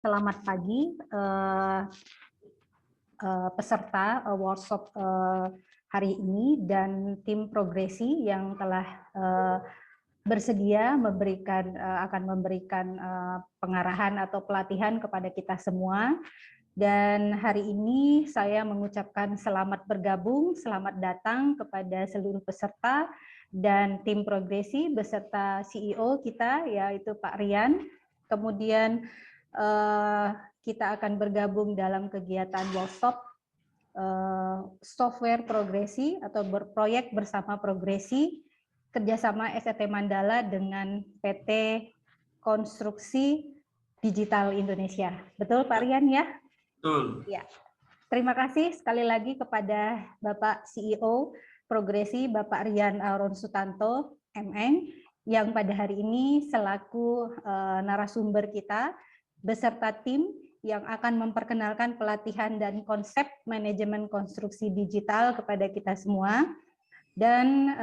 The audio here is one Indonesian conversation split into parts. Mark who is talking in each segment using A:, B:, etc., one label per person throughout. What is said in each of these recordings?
A: Selamat pagi peserta workshop hari ini dan tim progresi yang telah bersedia akan memberikan pengarahan atau pelatihan kepada kita semua. Dan hari ini saya mengucapkan selamat bergabung, selamat datang kepada seluruh peserta dan tim progresi beserta CEO kita yaitu Pak Rian. Kemudian kita akan bergabung dalam kegiatan workshop software progresi atau berproyek bersama progresi kerjasama SET Mandala dengan PT Konstruksi Digital Indonesia. Betul Pak Rian ya?
B: Betul.
A: Ya. Terima kasih sekali lagi kepada Bapak CEO Progresi Bapak Rian Aaron Sutanto, MN, yang pada hari ini selaku narasumber kita beserta tim yang akan memperkenalkan pelatihan dan konsep manajemen konstruksi digital kepada kita semua. Dan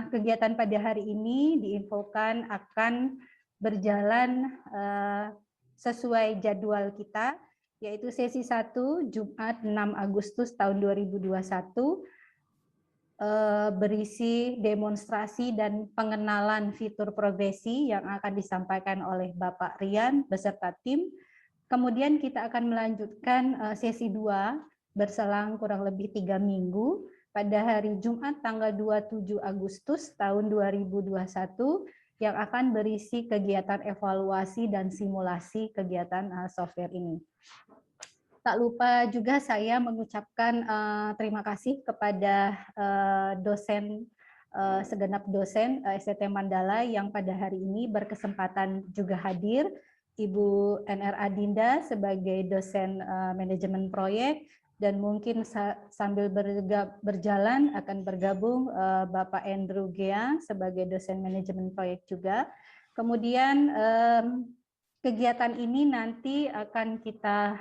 A: kegiatan pada hari ini diinfokan akan berjalan sesuai jadwal kita, yaitu sesi 1 Jumat 6 Agustus tahun 2021, berisi demonstrasi dan pengenalan fitur progresi yang akan disampaikan oleh Bapak Rian beserta tim. Kemudian kita akan melanjutkan sesi 2 berselang kurang lebih 3 minggu pada hari Jumat tanggal 27 Agustus tahun 2021 yang akan berisi kegiatan evaluasi dan simulasi kegiatan software ini. Tak lupa juga saya mengucapkan terima kasih kepada dosen segenap dosen SET Mandala yang pada hari ini berkesempatan juga hadir, Ibu NR Adinda sebagai dosen manajemen proyek, dan mungkin sambil berjalan akan bergabung Bapak Andrew Gea sebagai dosen manajemen proyek juga. Kemudian kegiatan ini nanti akan kita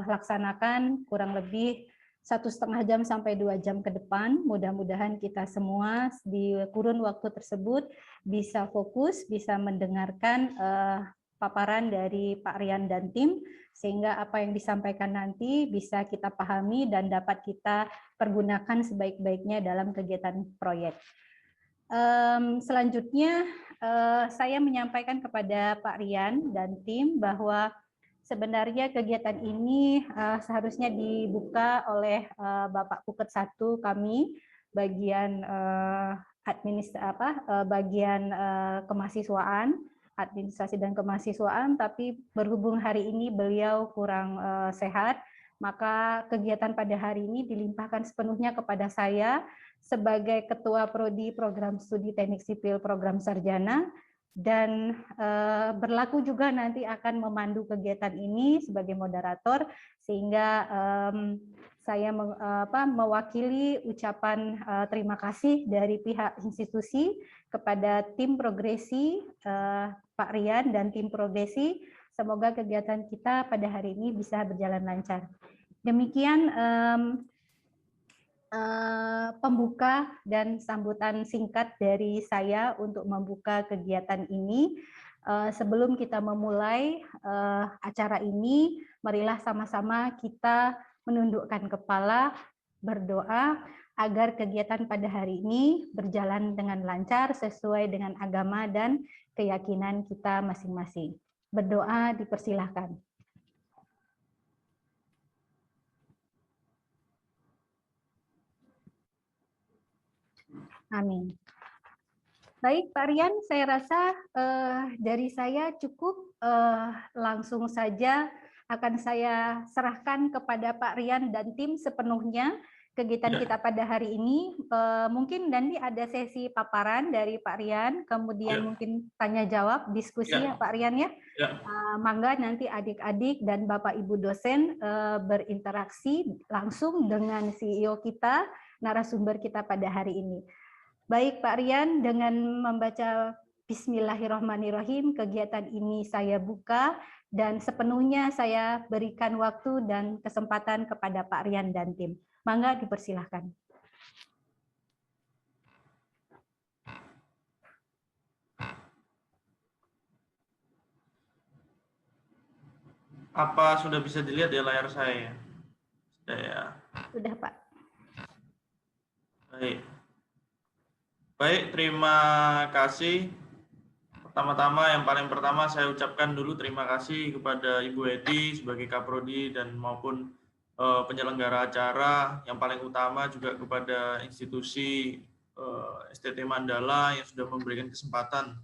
A: laksanakan kurang lebih 1,5 jam sampai 2 jam ke depan. Mudah-mudahan kita semua di kurun waktu tersebut bisa fokus, bisa mendengarkan paparan dari Pak Rian dan tim, sehingga apa yang disampaikan nanti bisa kita pahami dan dapat kita pergunakan sebaik-baiknya dalam kegiatan proyek. Selanjutnya saya menyampaikan kepada Pak Rian dan tim bahwa sebenarnya kegiatan ini seharusnya dibuka oleh Bapak Puket 1 kami bagian bagian kemahasiswaan, administrasi dan kemahasiswaan, tapi berhubung hari ini beliau kurang sehat, maka kegiatan pada hari ini dilimpahkan sepenuhnya kepada saya sebagai Ketua Prodi Program Studi Teknik Sipil Program Sarjana, dan berlaku juga nanti akan memandu kegiatan ini sebagai moderator, sehingga saya mewakili ucapan terima kasih dari pihak institusi kepada tim progresi Pak Rian dan tim progresi. Semoga kegiatan kita pada hari ini bisa berjalan lancar. Demikian pembuka dan sambutan singkat dari saya untuk membuka kegiatan ini. Sebelum kita memulai acara ini, marilah sama-sama kita menundukkan kepala, berdoa agar kegiatan pada hari ini berjalan dengan lancar sesuai dengan agama dan keyakinan kita masing-masing. Berdoa dipersilahkan. Amin. Baik, Pak Rian, saya rasa dari saya cukup, langsung saja akan saya serahkan kepada Pak Rian dan tim sepenuhnya kegiatan kita pada hari ini. Mungkin nanti ada sesi paparan dari Pak Rian, kemudian mungkin tanya jawab, diskusi ya Pak Rian ya. Mangga nanti adik-adik dan Bapak Ibu dosen berinteraksi langsung dengan CEO kita, narasumber kita pada hari ini. Baik Pak Rian, dengan membaca Bismillahirrahmanirrahim, kegiatan ini saya buka dan sepenuhnya saya berikan waktu dan kesempatan kepada Pak Rian dan tim. Mangga dipersilahkan.
B: Apa sudah bisa dilihat ya layar saya? Sudah ya.
A: Sudah, Pak.
B: Baik. Baik, terima kasih. Pertama-tama, yang paling pertama saya ucapkan dulu terima kasih kepada Ibu Eti sebagai Kaprodi dan maupun penyelenggara acara. Yang paling utama juga kepada institusi STT Mandala yang sudah memberikan kesempatan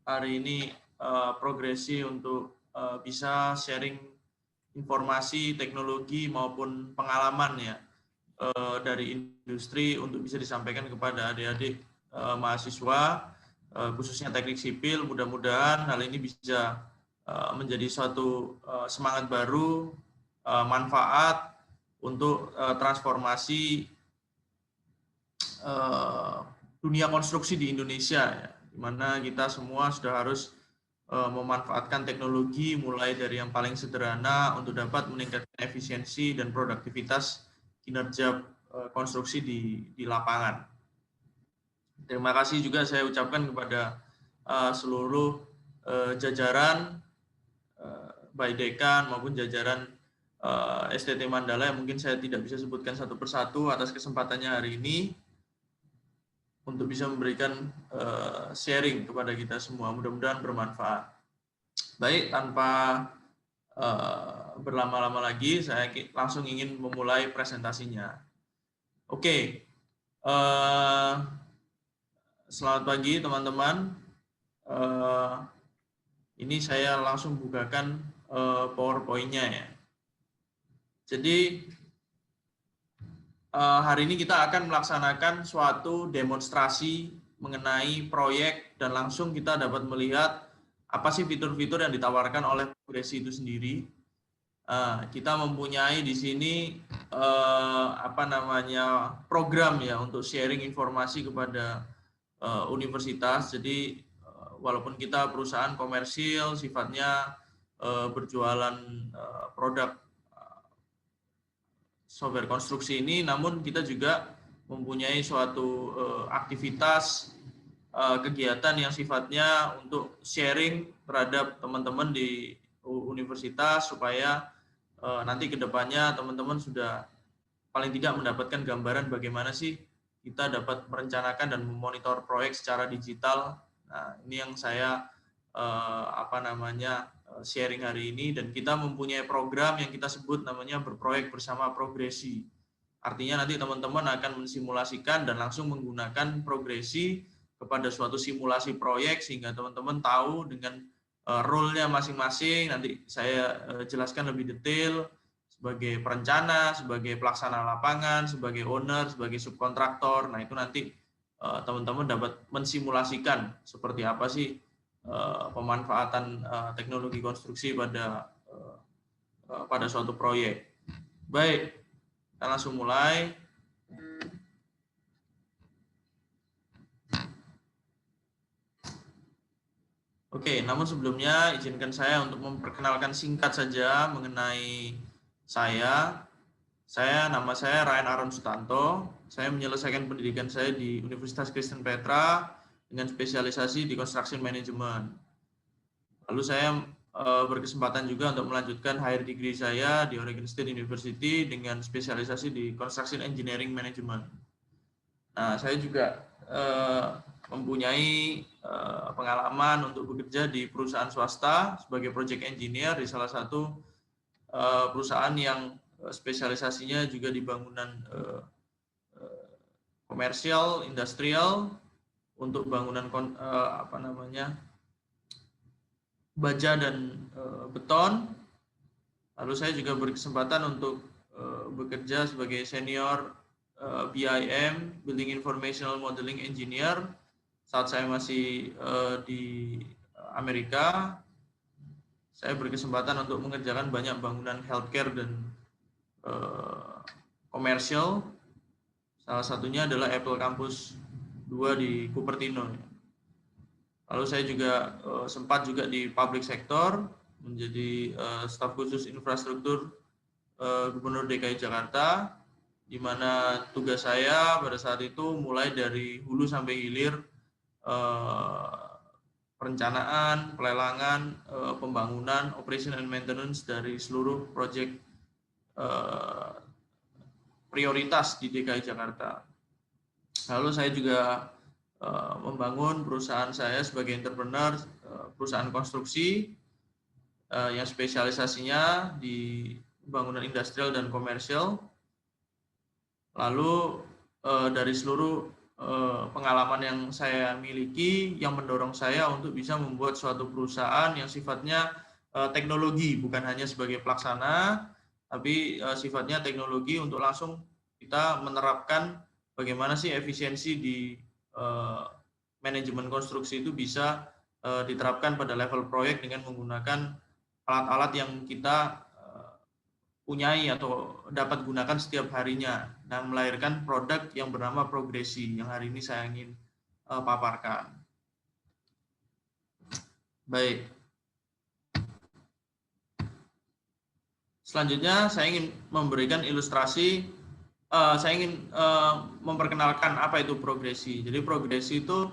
B: hari ini progresi untuk bisa sharing informasi, teknologi maupun pengalaman ya dari industri untuk bisa disampaikan kepada adik-adik mahasiswa khususnya teknik sipil. Mudah-mudahan hal ini bisa menjadi suatu semangat baru, manfaat untuk transformasi dunia konstruksi di Indonesia, ya, di mana kita semua sudah harus memanfaatkan teknologi mulai dari yang paling sederhana untuk dapat meningkatkan efisiensi dan produktivitas kinerja konstruksi di lapangan. Terima kasih juga saya ucapkan kepada seluruh jajaran baik dekan maupun jajaran STT Mandala yang mungkin saya tidak bisa sebutkan satu persatu atas kesempatannya hari ini untuk bisa memberikan sharing kepada kita semua. Mudah-mudahan bermanfaat. Baik, tanpa berlama-lama lagi, saya langsung ingin memulai presentasinya. Oke. Selamat pagi teman-teman. Ini saya langsung bukakan PowerPoint-nya ya. Jadi hari ini kita akan melaksanakan suatu demonstrasi mengenai proyek dan langsung kita dapat melihat apa sih fitur-fitur yang ditawarkan oleh progresi itu sendiri. Kita mempunyai di sini program ya untuk sharing informasi kepada universitas. Jadi walaupun kita perusahaan komersil sifatnya berjualan produk software konstruksi ini, namun kita juga mempunyai suatu aktivitas kegiatan yang sifatnya untuk sharing terhadap teman-teman di universitas supaya nanti ke depannya teman-teman sudah paling tidak mendapatkan gambaran bagaimana sih kita dapat merencanakan dan memonitor proyek secara digital. Nah, ini yang saya sharing hari ini, dan kita mempunyai program yang kita sebut namanya berproyek bersama progresi. Artinya nanti teman-teman akan mensimulasikan dan langsung menggunakan progresi kepada suatu simulasi proyek sehingga teman-teman tahu dengan role-nya masing-masing. Nanti saya jelaskan lebih detail sebagai perencana, sebagai pelaksana lapangan, sebagai owner, sebagai subkontraktor. Nah, itu nanti teman-teman dapat mensimulasikan seperti apa sih pemanfaatan teknologi konstruksi pada suatu proyek. Baik, kita langsung mulai. Oke, namun sebelumnya izinkan saya untuk memperkenalkan singkat saja mengenai saya. Nama saya Ryan Aaron Sutanto. Saya menyelesaikan pendidikan saya di Universitas Kristen Petra dengan spesialisasi di Construction Management. Lalu saya berkesempatan juga untuk melanjutkan higher degree saya di Oregon State University dengan spesialisasi di Construction Engineering Management. Nah, saya juga mempunyai pengalaman untuk bekerja di perusahaan swasta sebagai project engineer di salah satu perusahaan yang spesialisasinya juga di bangunan komersial, industrial, untuk bangunan baja dan beton. Lalu saya juga berkesempatan untuk bekerja sebagai senior BIM, Building Informational Modeling Engineer, saat saya masih di Amerika. Saya berkesempatan untuk mengerjakan banyak bangunan healthcare dan komersial. Salah satunya adalah Apple Campus 2 di Cupertino. Lalu saya juga sempat juga di public sector, menjadi staf khusus infrastruktur Gubernur DKI Jakarta, di mana tugas saya pada saat itu mulai dari hulu sampai hilir perencanaan, pelelangan, pembangunan, operation and maintenance dari seluruh proyek prioritas di DKI Jakarta. Lalu saya juga membangun perusahaan saya sebagai entrepreneur, perusahaan konstruksi yang spesialisasinya di pembangunan industrial dan komersial. Lalu dari seluruh pengalaman yang saya miliki yang mendorong saya untuk bisa membuat suatu perusahaan yang sifatnya teknologi, bukan hanya sebagai pelaksana, tapi sifatnya teknologi untuk langsung kita menerapkan bagaimana sih efisiensi di manajemen konstruksi itu bisa diterapkan pada level proyek dengan menggunakan alat-alat yang kita punyai atau dapat gunakan setiap harinya dan melahirkan produk yang bernama Progresi yang hari ini saya ingin paparkan. Baik. Selanjutnya saya ingin memberikan ilustrasi, saya ingin memperkenalkan apa itu Progresi. Jadi Progresi itu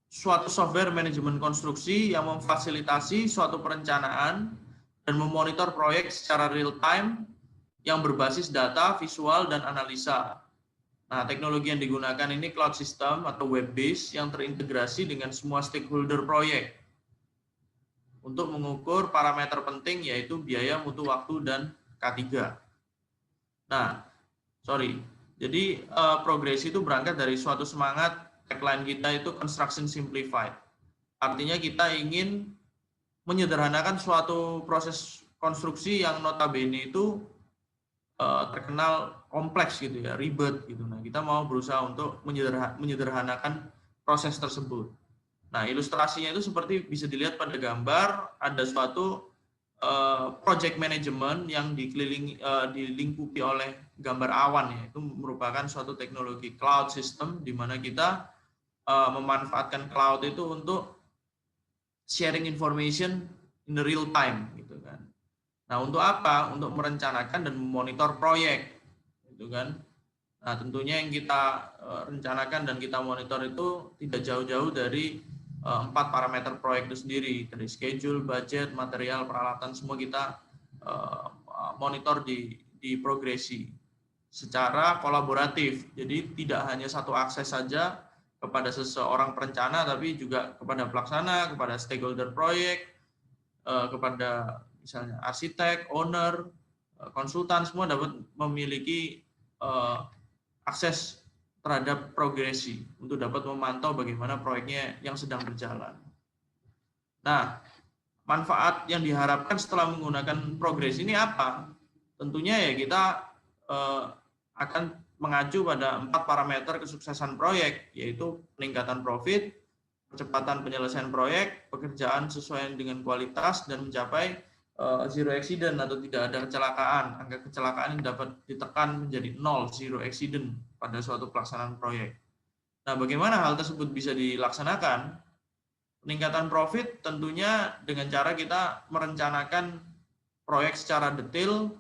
B: suatu software manajemen konstruksi yang memfasilitasi suatu perencanaan dan memonitor proyek secara real time yang berbasis data, visual, dan analisa. Nah, teknologi yang digunakan ini cloud system atau web based yang terintegrasi dengan semua stakeholder proyek untuk mengukur parameter penting yaitu biaya, mutu waktu, dan K3. Nah, jadi Progresi itu berangkat dari suatu semangat tagline kita itu Construction Simplified. Artinya kita ingin menyederhanakan suatu proses konstruksi yang notabene itu terkenal kompleks gitu ya, ribet gitu. Nah, kita mau berusaha untuk menyederhanakan proses tersebut. Nah, ilustrasinya itu seperti bisa dilihat pada gambar, ada suatu project management yang dilingkupi oleh gambar awan ya. Itu merupakan suatu teknologi cloud system di mana kita memanfaatkan cloud itu untuk sharing information in the real time gitu kan. Nah, untuk apa? Untuk merencanakan dan memonitor proyek gitu kan. Nah, tentunya yang kita rencanakan dan kita monitor itu tidak jauh-jauh dari 4 parameter proyek itu sendiri, dari schedule, budget, material, peralatan, semua kita monitor di Progresi secara kolaboratif. Jadi tidak hanya satu akses saja kepada seseorang perencana, tapi juga kepada pelaksana, kepada stakeholder proyek, kepada misalnya arsitek, owner, konsultan, semua dapat memiliki akses terhadap Progresi untuk dapat memantau bagaimana proyeknya yang sedang berjalan. Nah, manfaat yang diharapkan setelah menggunakan Progresi ini apa? Tentunya ya kita akan mengacu pada 4 parameter kesuksesan proyek, yaitu peningkatan profit, percepatan penyelesaian proyek, pekerjaan sesuai dengan kualitas, dan mencapai zero accident atau tidak ada kecelakaan. Angka kecelakaan yang dapat ditekan menjadi 0, zero accident pada suatu pelaksanaan proyek. Nah, bagaimana hal tersebut bisa dilaksanakan? Peningkatan profit tentunya dengan cara kita merencanakan proyek secara detail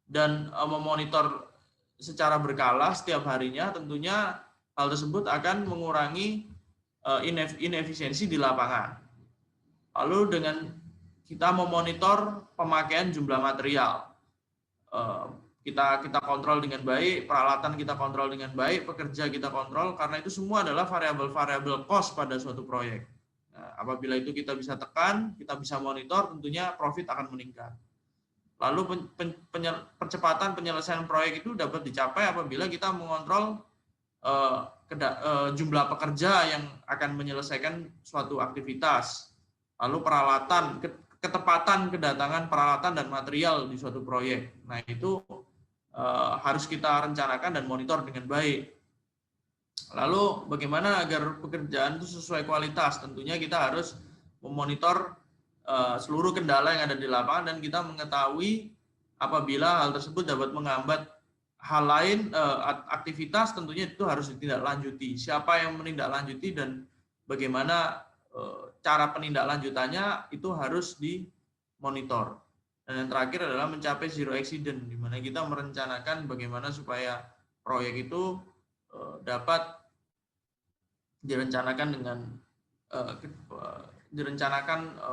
B: dan memonitor secara berkala setiap harinya. Tentunya hal tersebut akan mengurangi inefisiensi di lapangan. Lalu dengan kita memonitor pemakaian jumlah material, kita kontrol dengan baik, peralatan kita kontrol dengan baik, pekerja kita kontrol, karena itu semua adalah variabel-variabel cost pada suatu proyek. Nah, apabila itu kita bisa tekan, kita bisa monitor, tentunya profit akan meningkat. Lalu percepatan penyelesaian proyek itu dapat dicapai apabila kita mengontrol jumlah pekerja yang akan menyelesaikan suatu aktivitas. Lalu peralatan, ketepatan kedatangan peralatan dan material di suatu proyek. Nah, itu harus kita rencanakan dan monitor dengan baik. Lalu bagaimana agar pekerjaan itu sesuai kualitas? Tentunya kita harus memonitor seluruh kendala yang ada di lapangan dan kita mengetahui apabila hal tersebut dapat menghambat hal lain, aktivitas, tentunya itu harus ditindaklanjuti. Siapa yang menindaklanjuti dan bagaimana cara penindaklanjutannya itu harus dimonitor. Dan yang terakhir adalah mencapai zero accident, di mana kita merencanakan bagaimana supaya proyek itu dapat direncanakan dengan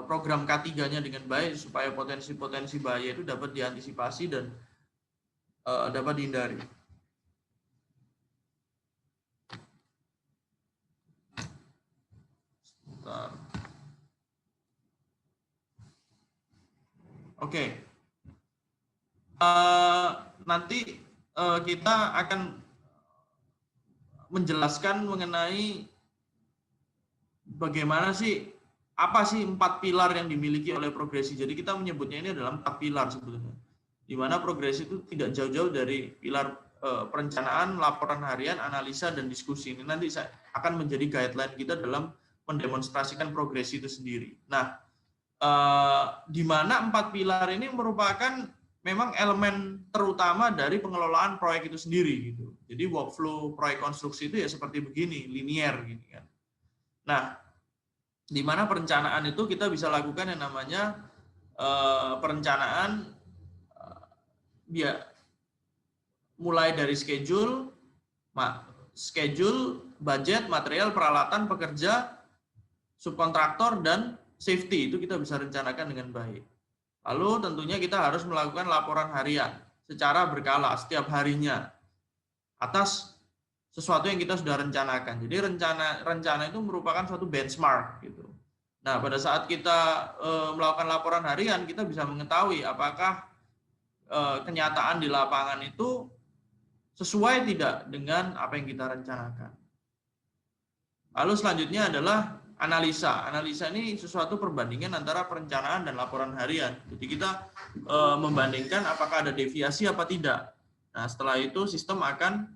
B: program K3-nya dengan baik supaya potensi-potensi bahaya itu dapat diantisipasi dan dapat dihindari. Sebentar. Oke. Nanti kita akan menjelaskan mengenai bagaimana sih, apa sih 4 pilar yang dimiliki oleh progresi. Jadi kita menyebutnya ini adalah 4 pilar sebetulnya. Di mana progresi itu tidak jauh-jauh dari pilar perencanaan, laporan harian, analisa, dan diskusi. Ini nanti akan menjadi guideline kita dalam mendemonstrasikan progresi itu sendiri. Nah, di mana 4 pilar ini merupakan memang elemen terutama dari pengelolaan proyek itu sendiri gitu. Jadi workflow proyek konstruksi itu ya seperti begini, linear gitu kan. Nah, di mana perencanaan itu kita bisa lakukan yang namanya perencanaan mulai dari schedule, budget, material, peralatan, pekerja, subkontraktor, dan safety. Itu kita bisa rencanakan dengan baik. Lalu tentunya kita harus melakukan laporan harian secara berkala setiap harinya atas sesuatu yang kita sudah rencanakan. Jadi rencana itu merupakan suatu benchmark gitu. Nah, pada saat kita melakukan laporan harian, kita bisa mengetahui apakah kenyataan di lapangan itu sesuai tidak dengan apa yang kita rencanakan. Lalu selanjutnya adalah analisa. Analisa ini sesuatu perbandingan antara perencanaan dan laporan harian. Jadi kita membandingkan apakah ada deviasi apa tidak. Nah, setelah itu sistem akan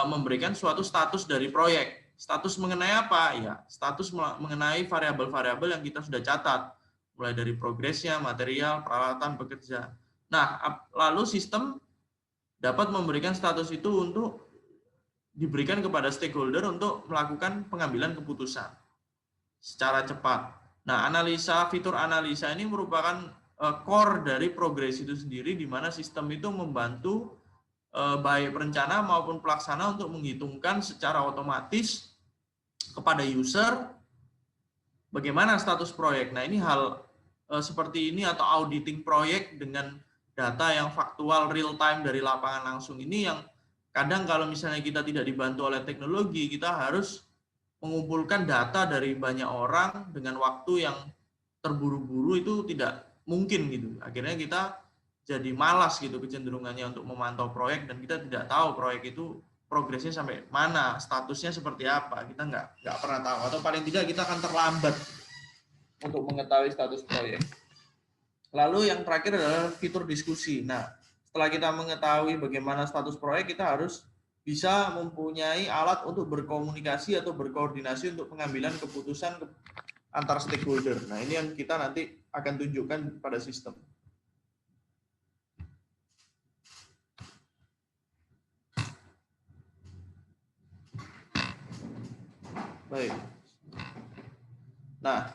B: memberikan suatu status dari proyek. Status mengenai apa? Ya, status mengenai variabel-variabel yang kita sudah catat. Mulai dari progresnya, material, peralatan, pekerja. Nah, lalu sistem dapat memberikan status itu untuk diberikan kepada stakeholder untuk melakukan pengambilan keputusan secara cepat. Nah, fitur analisa ini merupakan core dari progresi itu sendiri, di mana sistem itu membantu baik perencana maupun pelaksana untuk menghitungkan secara otomatis kepada user bagaimana status proyek. Nah, ini hal seperti ini atau auditing proyek dengan data yang faktual real time dari lapangan langsung ini yang kadang kalau misalnya kita tidak dibantu oleh teknologi, kita harus mengumpulkan data dari banyak orang dengan waktu yang terburu-buru, itu tidak mungkin gitu. Akhirnya kita jadi malas gitu kecenderungannya untuk memantau proyek, dan kita tidak tahu proyek itu progresnya sampai mana, statusnya seperti apa, kita nggak pernah tahu, atau paling tidak kita akan terlambat untuk mengetahui status proyek. Lalu yang terakhir adalah fitur diskusi. Nah, setelah kita mengetahui bagaimana status proyek, kita harus bisa mempunyai alat untuk berkomunikasi atau berkoordinasi untuk pengambilan keputusan antar stakeholder. Nah, ini yang kita nanti akan tunjukkan pada sistem. Baik. Nah,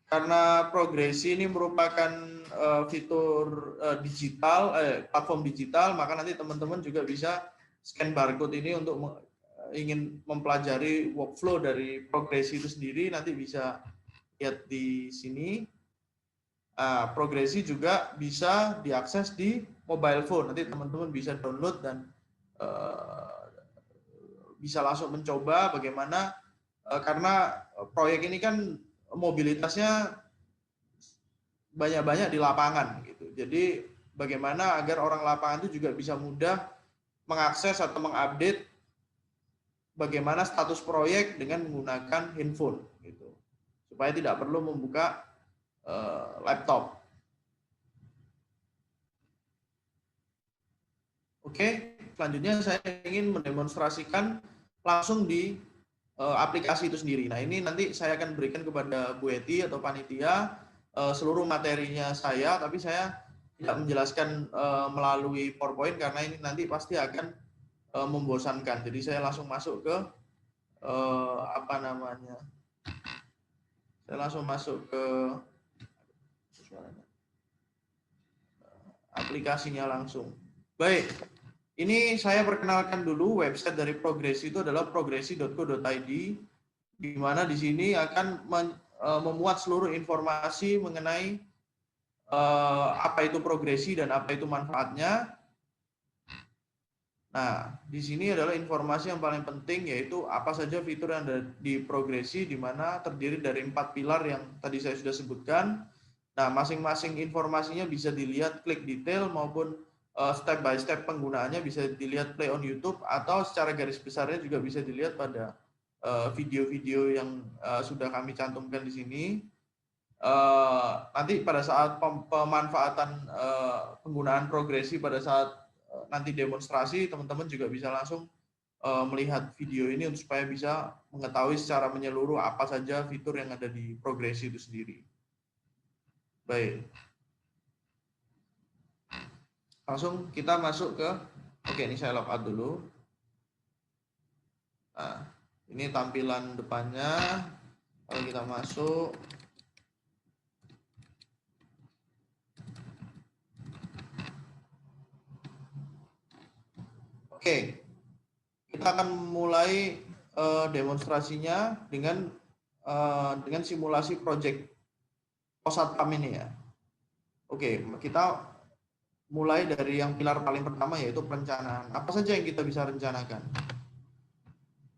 B: karena progresi ini merupakan fitur digital, platform digital, maka nanti teman-teman juga bisa scan barcode ini untuk ingin mempelajari workflow dari progresi itu sendiri. Nanti bisa lihat di sini. Progresi juga bisa diakses di mobile phone. Nanti teman-teman bisa download dan bisa langsung mencoba bagaimana, karena proyek ini kan mobilitasnya banyak-banyak di lapangan gitu. Jadi bagaimana agar orang lapangan itu juga bisa mudah mengakses atau mengupdate bagaimana status proyek dengan menggunakan handphone gitu. Supaya tidak perlu membuka laptop. Oke, selanjutnya saya ingin mendemonstrasikan langsung di aplikasi itu sendiri. Nah, ini nanti saya akan berikan kepada Bu Eti atau panitia seluruh materinya saya, tapi saya tidak menjelaskan melalui PowerPoint karena ini nanti pasti akan membosankan. Jadi saya langsung masuk ke Saya langsung masuk ke aplikasinya langsung. Baik. Ini saya perkenalkan dulu website dari Progresi itu adalah progresi.co.id. di mana di sini akan memuat seluruh informasi mengenai apa itu progresi dan apa itu manfaatnya. Nah, di sini adalah informasi yang paling penting, yaitu apa saja fitur yang ada di progresi, di mana terdiri dari 4 pilar yang tadi saya sudah sebutkan. Nah, masing-masing informasinya bisa dilihat klik detail maupun step by step penggunaannya bisa dilihat play on YouTube, atau secara garis besarnya juga bisa dilihat pada video-video yang sudah kami cantumkan di sini. Nanti pada saat pemanfaatan penggunaan progresi, pada saat nanti demonstrasi, teman-teman juga bisa langsung melihat video ini untuk supaya bisa mengetahui secara menyeluruh apa saja fitur yang ada di progresi itu sendiri. Baik. Langsung kita masuk ke, oke, ini saya log out dulu. Nah, ini tampilan depannya. Kalau kita masuk, oke, kita akan mulai demonstrasinya dengan simulasi project Posatpam ini ya. Oke, kita mulai dari yang pilar paling pertama, yaitu perencanaan. Apa saja yang kita bisa rencanakan?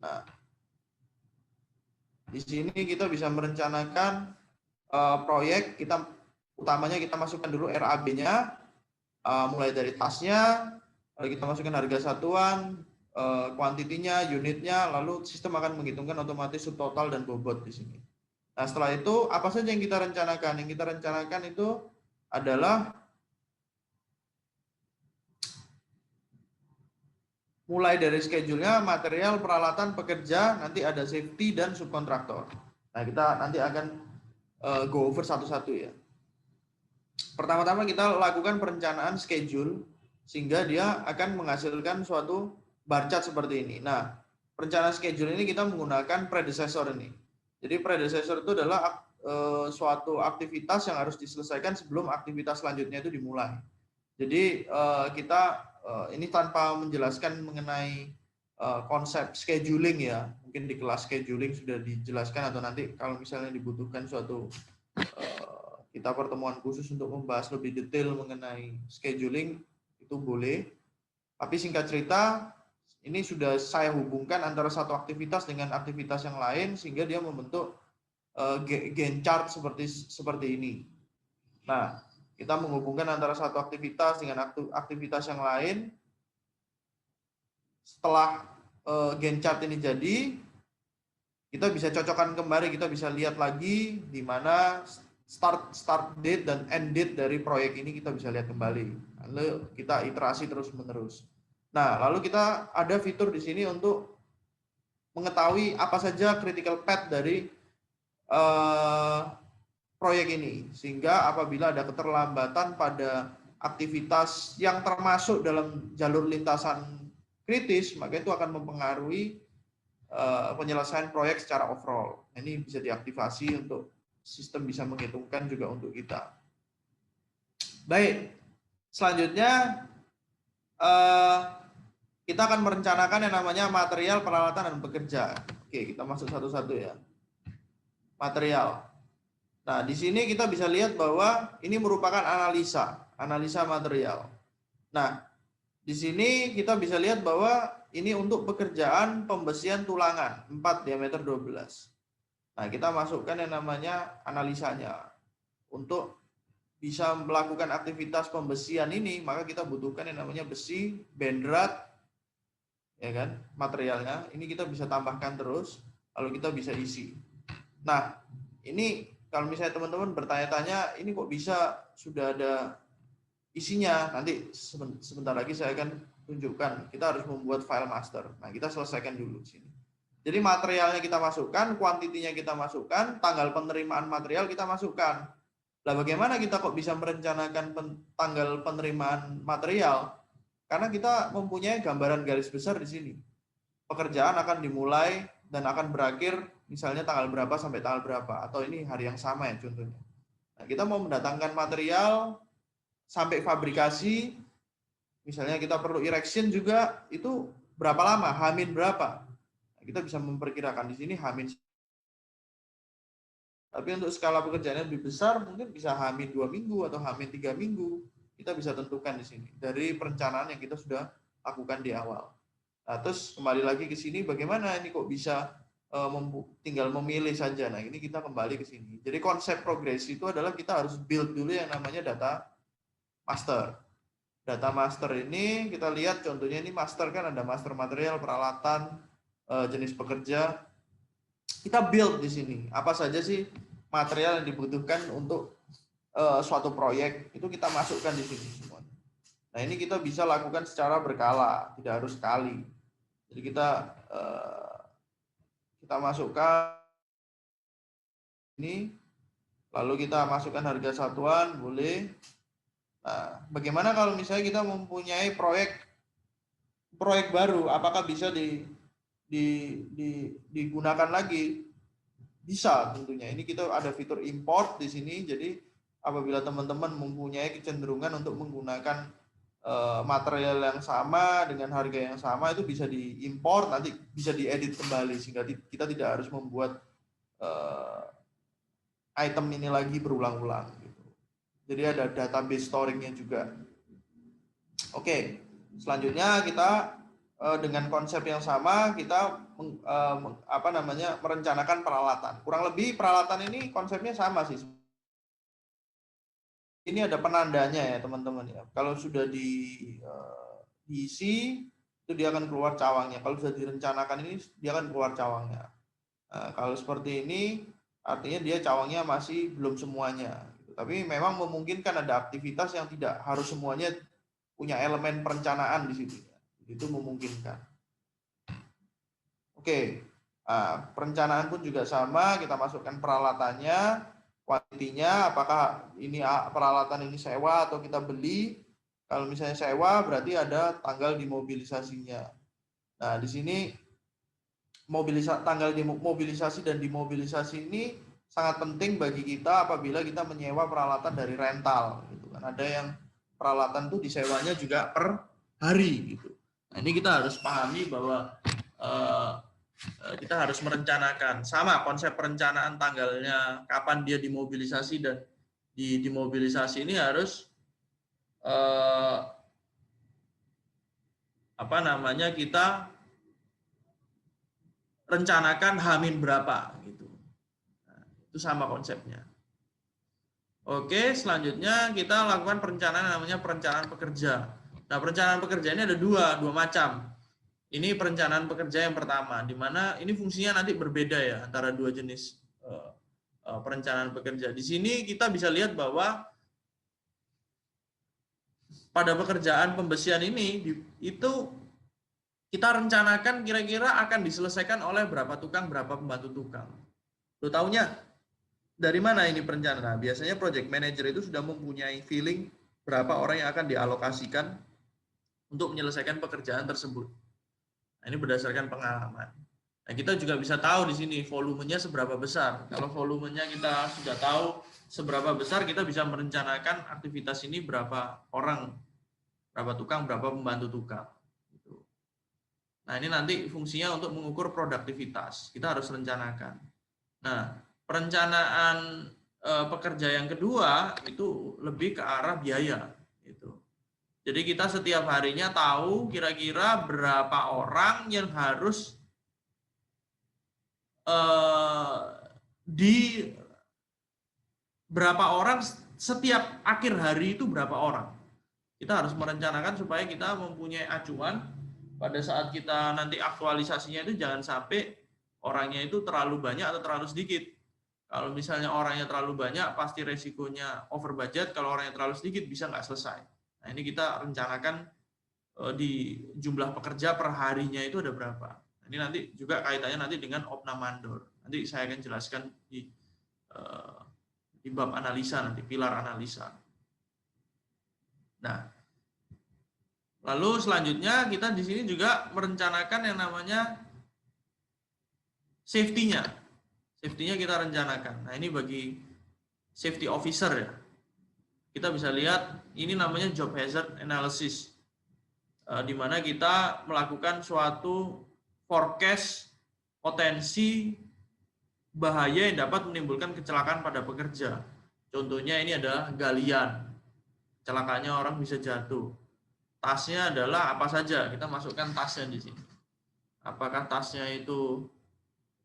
B: Nah, di sini kita bisa merencanakan proyek. Utamanya kita masukkan dulu RAB-nya, mulai dari tasnya, lalu kita masukkan harga satuan, kuantitinya, unitnya, lalu sistem akan menghitungkan otomatis subtotal dan bobot di sini. Nah, setelah itu apa saja yang kita rencanakan? Yang kita rencanakan itu adalah mulai dari schedule-nya, material, peralatan, pekerja, nanti ada safety dan subkontraktor. Nah, kita nanti akan go over satu-satu ya. Pertama-tama kita lakukan perencanaan schedule sehingga dia akan menghasilkan suatu bar chart seperti ini. Nah, perencanaan schedule ini kita menggunakan predecessor ini. Jadi predecessor itu adalah suatu aktivitas yang harus diselesaikan sebelum aktivitas selanjutnya itu dimulai. Jadi kita ini tanpa menjelaskan mengenai konsep scheduling ya, mungkin di kelas scheduling sudah dijelaskan, atau nanti kalau misalnya dibutuhkan suatu kita pertemuan khusus untuk membahas lebih detail mengenai scheduling, itu boleh. Tapi singkat cerita, ini sudah saya hubungkan antara satu aktivitas dengan aktivitas yang lain sehingga dia membentuk Gantt chart seperti ini. Nah, kita menghubungkan antara satu aktivitas dengan aktivitas yang lain. Setelah Gantt chart ini jadi, kita bisa cocokkan kembali, kita bisa lihat lagi di mana start date dan end date dari proyek ini, kita bisa lihat kembali. Lalu kita iterasi terus-menerus. Nah, lalu kita ada fitur di sini untuk mengetahui apa saja critical path dari proyek ini, sehingga apabila ada keterlambatan pada aktivitas yang termasuk dalam jalur lintasan kritis, maka itu akan mempengaruhi penyelesaian proyek secara overall. Ini bisa diaktifasi untuk sistem bisa menghitungkan juga untuk kita. Baik, selanjutnya kita akan merencanakan yang namanya material, peralatan, dan pekerja. Oke, kita masuk satu-satu ya. Material. Nah, di sini kita bisa lihat bahwa ini merupakan analisa material. Nah, di sini kita bisa lihat bahwa ini untuk pekerjaan pembesian tulangan 4 diameter 12. Nah, kita masukkan yang namanya analisanya. Untuk bisa melakukan aktivitas pembesian ini, maka kita butuhkan yang namanya besi, bendrat, ya kan, materialnya. Ini kita bisa tambahkan terus, lalu kita bisa isi. Nah, ini kalau misalnya teman-teman bertanya-tanya, ini kok bisa sudah ada isinya, nanti sebentar lagi saya akan tunjukkan. Kita harus membuat file master. Nah, kita selesaikan dulu di sini. Jadi materialnya kita masukkan, kuantitinya kita masukkan, tanggal penerimaan material kita masukkan. Nah, bagaimana kita kok bisa merencanakan tanggal penerimaan material? Karena kita mempunyai gambaran garis besar di sini. Pekerjaan akan dimulai dan akan berakhir misalnya tanggal berapa sampai tanggal berapa, atau ini hari yang sama ya contohnya. Nah, kita mau mendatangkan material sampai fabrikasi, misalnya kita perlu erection juga, itu berapa lama, H-min berapa. Nah, kita bisa memperkirakan di sini H-min Tapi untuk skala pekerjaan yang lebih besar mungkin bisa H-2 minggu atau H-3 minggu. Kita bisa tentukan di sini dari perencanaan yang kita sudah lakukan di awal. Nah, terus kembali lagi ke sini, bagaimana ini kok bisa tinggal memilih saja. Nah, ini kita kembali ke sini. Jadi konsep progresi itu adalah kita harus build dulu yang namanya data master. Data master ini kita lihat contohnya ini master kan ada master material, peralatan, jenis pekerja. Kita build di sini. Apa saja sih material yang dibutuhkan untuk suatu proyek, itu kita masukkan di sini semua. Nah, ini kita bisa lakukan secara berkala, tidak harus sekali. Jadi kita masukkan ini, lalu kita masukkan harga satuan, boleh. Nah, bagaimana kalau misalnya kita mempunyai proyek baru, apakah bisa digunakan lagi? Bisa tentunya. Ini kita ada fitur import di sini, jadi apabila teman-teman mempunyai kecenderungan untuk menggunakan material yang sama dengan harga yang sama, itu bisa diimpor, nanti bisa diedit kembali sehingga kita tidak harus membuat item ini lagi berulang-ulang gitu. Jadi ada database storingnya juga. Oke, selanjutnya kita dengan konsep yang sama kita merencanakan peralatan. Kurang lebih peralatan ini konsepnya sama sih. Ini ada penandanya ya teman-teman ya. Kalau sudah diisi itu dia akan keluar cawangnya. Kalau sudah direncanakan ini dia akan keluar cawangnya. Nah, kalau seperti ini artinya dia cawangnya masih belum semuanya. Tapi memang memungkinkan ada aktivitas yang tidak harus semuanya punya elemen perencanaan di situ. Itu memungkinkan. Oke, nah, perencanaan pun juga sama. Kita masukkan peralatannya. Kuantitinya, apakah ini peralatan ini sewa atau kita beli. Kalau misalnya sewa berarti ada tanggal dimobilisasinya. Nah, di sini tanggal dimobilisasi dan dimobilisasi ini sangat penting bagi kita apabila kita menyewa peralatan dari rental gitu kan. Ada yang peralatan itu disewanya juga per hari gitu. Nah, ini kita harus pahami bahwa kita harus merencanakan sama konsep perencanaan tanggalnya, kapan dia dimobilisasi, dan di dimobilisasi ini harus kita rencanakan H-min berapa gitu. Nah, itu sama konsepnya. Oke, selanjutnya kita lakukan perencanaan namanya perencanaan pekerja. Nah, perencanaan pekerja ini ada dua macam. Ini perencanaan pekerja yang pertama, di mana ini fungsinya nanti berbeda ya antara dua jenis perencanaan pekerja. Di sini kita bisa lihat bahwa pada pekerjaan pembesian ini itu kita rencanakan kira-kira akan diselesaikan oleh berapa tukang, berapa pembantu tukang. Lo taunya dari mana ini perencanaan? Nah, biasanya project manager itu sudah mempunyai feeling berapa orang yang akan dialokasikan untuk menyelesaikan pekerjaan tersebut. Nah, ini berdasarkan pengalaman. Nah, kita juga bisa tahu di sini volumenya seberapa besar. Kalau volumenya kita sudah tahu seberapa besar, kita bisa merencanakan aktivitas ini berapa orang, berapa tukang, berapa pembantu tukang. Nah, ini nanti fungsinya untuk mengukur produktivitas. Kita harus rencanakan. Nah, perencanaan pekerja yang kedua itu lebih ke arah biaya. Jadi kita setiap harinya tahu kira-kira berapa orang yang harus berapa orang setiap akhir hari itu berapa orang. Kita harus merencanakan supaya kita mempunyai acuan pada saat kita nanti aktualisasinya itu jangan sampai orangnya itu terlalu banyak atau terlalu sedikit. Kalau misalnya orangnya terlalu banyak pasti resikonya over budget, kalau orangnya terlalu sedikit bisa nggak selesai. Nah, ini kita rencanakan di jumlah pekerja per harinya itu ada berapa. Ini nanti juga kaitannya nanti dengan opnam mandor. Nanti saya akan jelaskan di bab analisa nanti, pilar analisa. Nah, lalu selanjutnya kita di sini juga merencanakan yang namanya safety-nya. Safety-nya kita rencanakan. Nah, ini bagi safety officer ya. Kita bisa lihat ini namanya job hazard analysis, di mana kita melakukan suatu forecast potensi bahaya yang dapat menimbulkan kecelakaan pada pekerja. Contohnya ini adalah galian. Celakanya orang bisa jatuh. Tasnya adalah apa saja, kita masukkan tasnya di sini. Apakah tasnya itu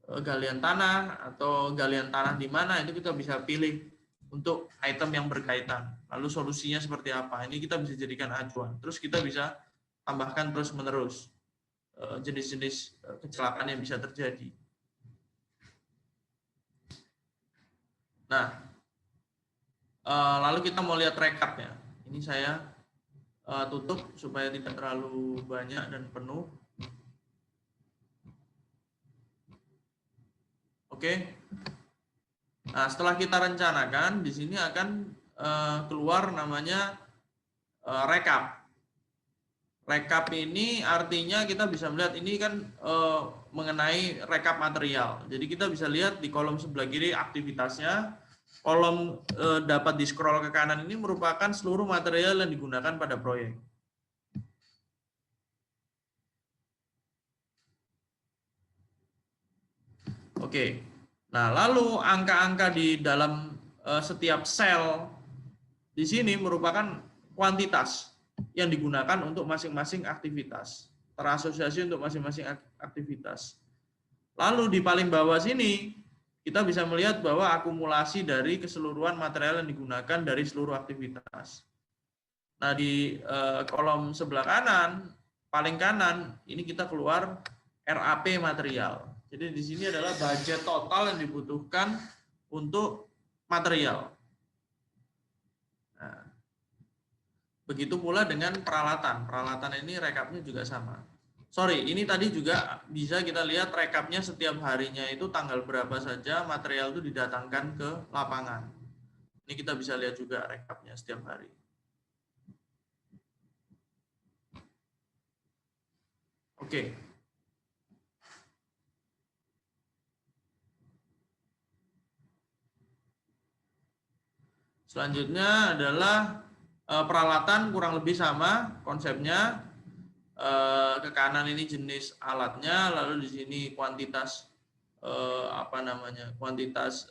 B: galian tanah atau galian tanah di mana, itu kita bisa pilih untuk item yang berkaitan. Lalu solusinya seperti apa? Ini kita bisa jadikan acuan. Terus kita bisa tambahkan terus-menerus jenis-jenis kecelakaan yang bisa terjadi. Nah, lalu kita mau lihat rekapnya. Ini saya tutup supaya tidak terlalu banyak dan penuh. Oke. Nah, setelah kita rencanakan, di sini akan keluar namanya rekap. Rekap ini artinya kita bisa melihat ini kan mengenai rekap material. Jadi kita bisa lihat di kolom sebelah kiri aktivitasnya. Kolom dapat di scroll ke kanan ini merupakan seluruh material yang digunakan pada proyek. Oke. Nah, lalu angka-angka di dalam setiap sel di sini merupakan kuantitas yang digunakan untuk masing-masing aktivitas, terasosiasi untuk masing-masing aktivitas. Lalu di paling bawah sini kita bisa melihat bahwa akumulasi dari keseluruhan material yang digunakan dari seluruh aktivitas. Nah, di kolom sebelah kanan, paling kanan, ini kita keluar RAP material. Jadi di sini adalah budget total yang dibutuhkan untuk material. Nah, begitu pula dengan peralatan. Peralatan ini rekapnya juga sama. Sorry, ini tadi juga bisa kita lihat rekapnya setiap harinya itu tanggal berapa saja material itu didatangkan ke lapangan. Ini kita bisa lihat juga rekapnya setiap hari. Oke. Selanjutnya adalah peralatan kurang lebih sama konsepnya. Ke kanan ini jenis alatnya, lalu di sini kuantitas kuantitas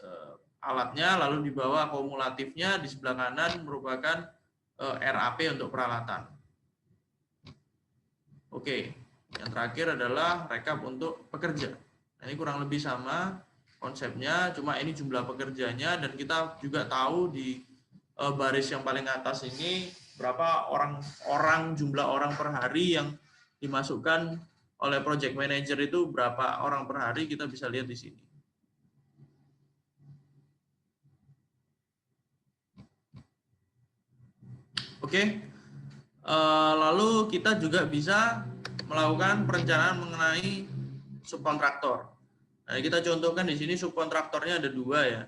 B: alatnya, lalu di bawah akumulatifnya di sebelah kanan merupakan RAP untuk peralatan. Oke, yang terakhir adalah rekap untuk pekerja. Nah, ini kurang lebih sama konsepnya, cuma ini jumlah pekerjanya, dan kita juga tahu di baris yang paling atas ini berapa jumlah orang per hari yang dimasukkan oleh project manager, itu berapa orang per hari, kita bisa lihat di sini. Oke. Lalu kita juga bisa melakukan perencanaan mengenai subkontraktor. Nah, kita contohkan di sini subkontraktornya ada 2 ya.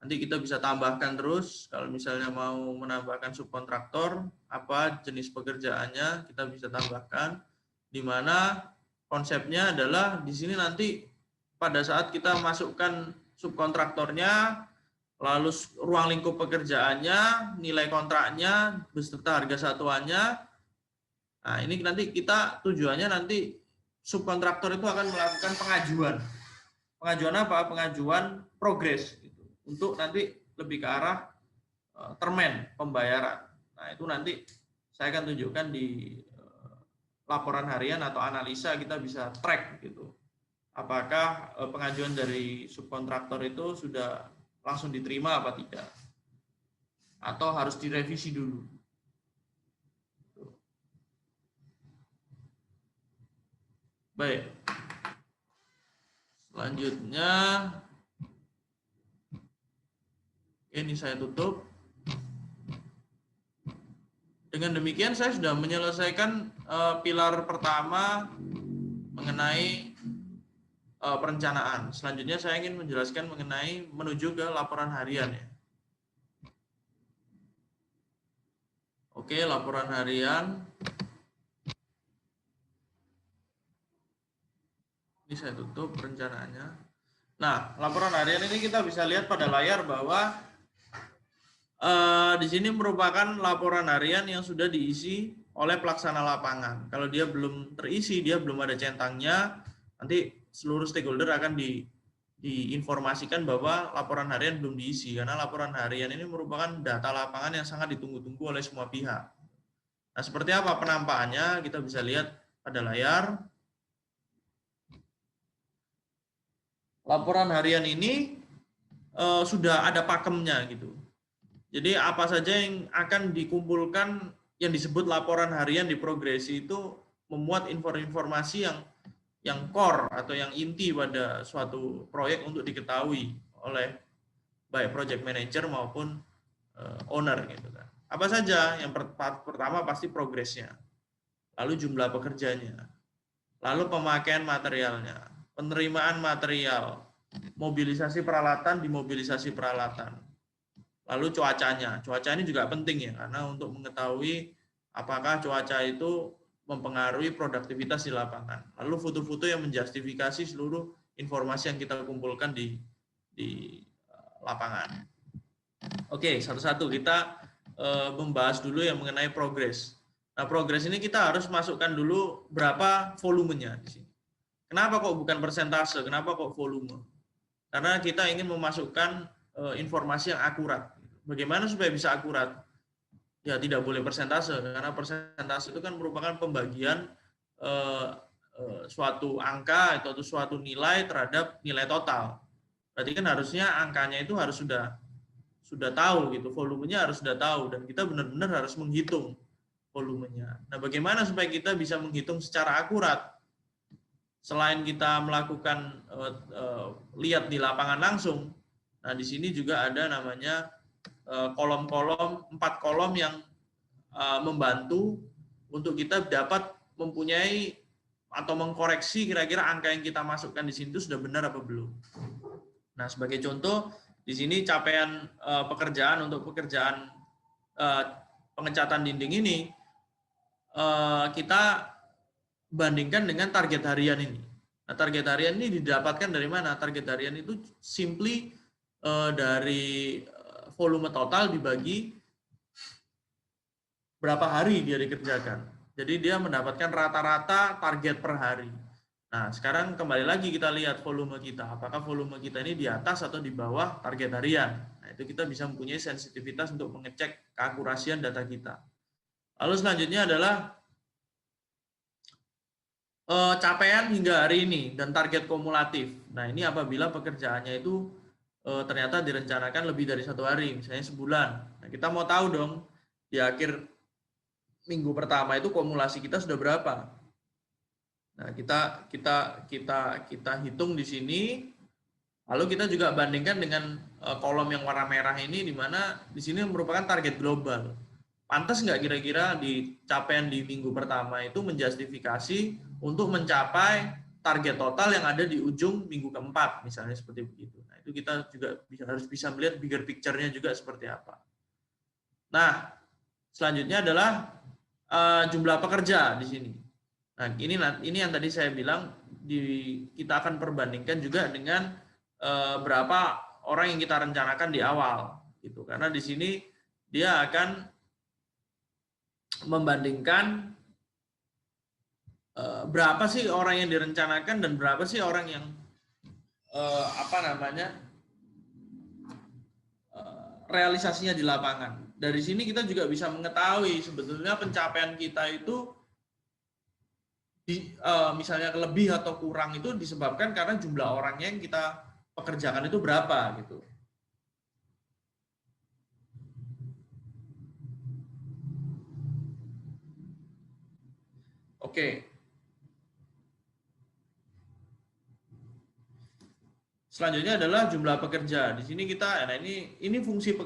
B: Nanti kita bisa tambahkan terus, kalau misalnya mau menambahkan subkontraktor, apa jenis pekerjaannya, kita bisa tambahkan, di mana konsepnya adalah di sini nanti pada saat kita masukkan subkontraktornya, lalu ruang lingkup pekerjaannya, nilai kontraknya, beserta harga satuannya. Nah, ini nanti kita tujuannya nanti subkontraktor itu akan melakukan pengajuan. Pengajuan apa? Pengajuan progres. Untuk nanti lebih ke arah termen pembayaran. Nah, itu nanti saya akan tunjukkan di laporan harian atau analisa, kita bisa track gitu. Apakah pengajuan dari subkontraktor itu sudah langsung diterima apa tidak? Atau harus direvisi dulu. Baik. Selanjutnya ini saya tutup. Dengan demikian saya sudah menyelesaikan pilar pertama mengenai perencanaan. Selanjutnya saya ingin menjelaskan mengenai menuju ke laporan harian ya. Oke, laporan harian. Ini saya tutup perencanaannya. Nah, laporan harian ini kita bisa lihat pada layar bahwa di sini merupakan laporan harian yang sudah diisi oleh pelaksana lapangan. Kalau dia belum terisi, dia belum ada centangnya, nanti seluruh stakeholder akan diinformasikan bahwa laporan harian belum diisi, karena laporan harian ini merupakan data lapangan yang sangat ditunggu-tunggu oleh semua pihak. Nah, seperti apa penampakannya? Kita bisa lihat pada layar. Laporan harian ini sudah ada pakemnya gitu. Jadi apa saja yang akan dikumpulkan yang disebut laporan harian di Progresi itu memuat informasi yang core atau yang inti pada suatu proyek untuk diketahui oleh baik project manager maupun owner gitu kan. Apa saja? Yang pertama pasti progresnya, lalu jumlah pekerjanya, lalu pemakaian materialnya, penerimaan material, mobilisasi peralatan, dimobilisasi peralatan, lalu cuacanya. Cuaca ini juga penting ya, karena untuk mengetahui apakah cuaca itu mempengaruhi produktivitas di lapangan. Lalu foto-foto yang menjustifikasi seluruh informasi yang kita kumpulkan di lapangan. Oke, satu-satu kita membahas dulu yang mengenai progres. Nah, progres ini kita harus masukkan dulu berapa volumenya di sini. Kenapa kok bukan persentase? Kenapa kok volume? Karena kita ingin memasukkan informasi yang akurat. Bagaimana supaya bisa akurat? Ya tidak boleh persentase, karena persentase itu kan merupakan pembagian suatu angka atau suatu nilai terhadap nilai total. Berarti kan harusnya angkanya itu harus sudah tahu gitu, volumenya harus sudah tahu, dan kita benar-benar harus menghitung volumenya. Nah, bagaimana supaya kita bisa menghitung secara akurat? Selain kita melakukan lihat di lapangan langsung, nah di sini juga ada namanya kolom-kolom, 4 kolom yang membantu untuk kita dapat mempunyai atau mengkoreksi kira-kira angka yang kita masukkan di sini itu sudah benar apa belum. Nah, sebagai contoh, di sini capaian pekerjaan untuk pekerjaan pengecatan dinding ini kita bandingkan dengan target harian ini. Nah, target harian ini didapatkan dari mana? Target harian itu simply dari volume total dibagi berapa hari dia dikerjakan. Jadi dia mendapatkan rata-rata target per hari. Nah, sekarang kembali lagi kita lihat volume kita. Apakah volume kita ini di atas atau di bawah target harian? Nah, itu kita bisa mempunyai sensitivitas untuk mengecek keakurasian data kita. Lalu selanjutnya adalah capaian hingga hari ini dan target kumulatif. Nah, ini apabila pekerjaannya itu ternyata direncanakan lebih dari 1 hari, misalnya sebulan. Nah, kita mau tahu dong di akhir minggu pertama itu kumulasi kita sudah berapa. Nah, kita hitung di sini. Lalu kita juga bandingkan dengan kolom yang warna merah ini, di mana di sini merupakan target global. Pantas nggak kira-kira di capaian di minggu pertama itu menjustifikasi untuk mencapai target total yang ada di ujung minggu keempat, misalnya seperti begitu. Nah, itu kita juga harus bisa melihat bigger picture-nya juga seperti apa. Nah, selanjutnya adalah jumlah pekerja di sini. Nah, ini yang tadi saya bilang kita akan perbandingkan juga dengan berapa orang yang kita rencanakan di awal, gitu. Karena di sini dia akan membandingkan berapa sih orang yang direncanakan dan berapa sih orang yang realisasinya di lapangan. Dari sini kita juga bisa mengetahui sebetulnya pencapaian kita itu misalnya lebih atau kurang itu disebabkan karena jumlah orangnya yang kita pekerjakan itu berapa gitu. Oke. Selanjutnya adalah jumlah pekerja. Di sini kita, nah ini fungsi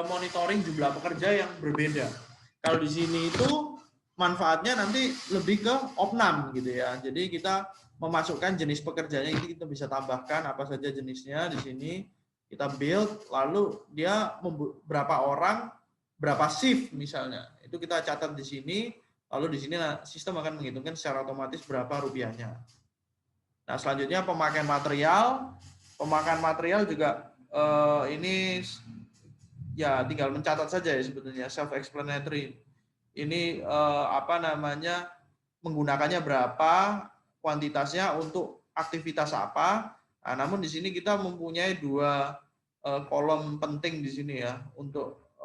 B: monitoring jumlah pekerja yang berbeda. Kalau di sini itu manfaatnya nanti lebih ke opnam gitu ya. Jadi kita memasukkan jenis pekerjanya, ini kita bisa tambahkan apa saja jenisnya di sini. Kita build, lalu dia berapa orang, berapa shift misalnya. Itu kita catat di sini. Lalu di sini sistem akan menghitungkan secara otomatis berapa rupiahnya. Nah, selanjutnya pemakaian material. Pemakaian material juga ini ya tinggal mencatat saja ya sebetulnya, self explanatory. Ini menggunakannya berapa, kuantitasnya untuk aktivitas apa, Nah, namun di sini kita mempunyai dua kolom penting di sini ya untuk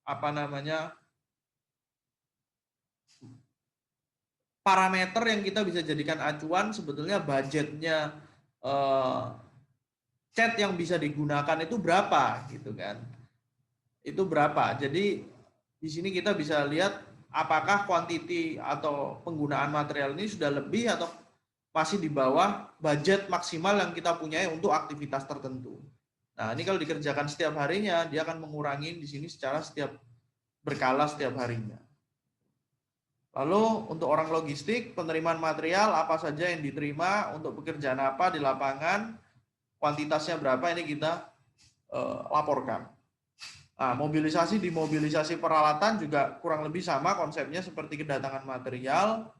B: apa namanya parameter yang kita bisa jadikan acuan sebetulnya budgetnya chat yang bisa digunakan itu berapa gitu kan. Itu berapa. Jadi di sini kita bisa lihat apakah quantity atau penggunaan material ini sudah lebih atau masih di bawah budget maksimal yang kita punyai untuk aktivitas tertentu. Nah, ini kalau dikerjakan setiap harinya, dia akan mengurangi di sini secara berkala setiap harinya. Lalu untuk orang logistik, penerimaan material apa saja yang diterima, untuk pekerjaan apa di lapangan, kuantitasnya berapa, ini kita laporkan. Nah, mobilisasi peralatan juga kurang lebih sama konsepnya seperti kedatangan material,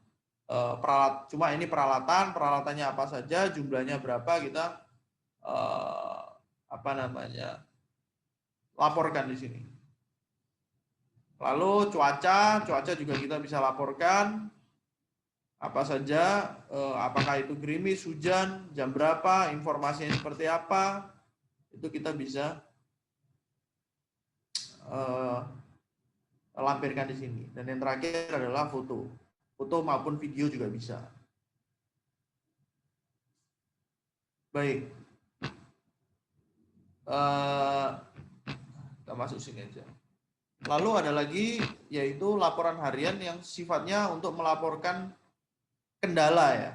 B: cuma ini peralatannya apa saja, jumlahnya berapa, kita laporkan di sini. Lalu cuaca juga kita bisa laporkan apa saja, apakah itu gerimis, hujan, jam berapa, informasinya seperti apa, itu kita bisa lampirkan di sini. Dan yang terakhir adalah foto maupun video juga bisa. Baik, kita masuk sini aja. Lalu ada lagi yaitu laporan harian yang sifatnya untuk melaporkan kendala ya.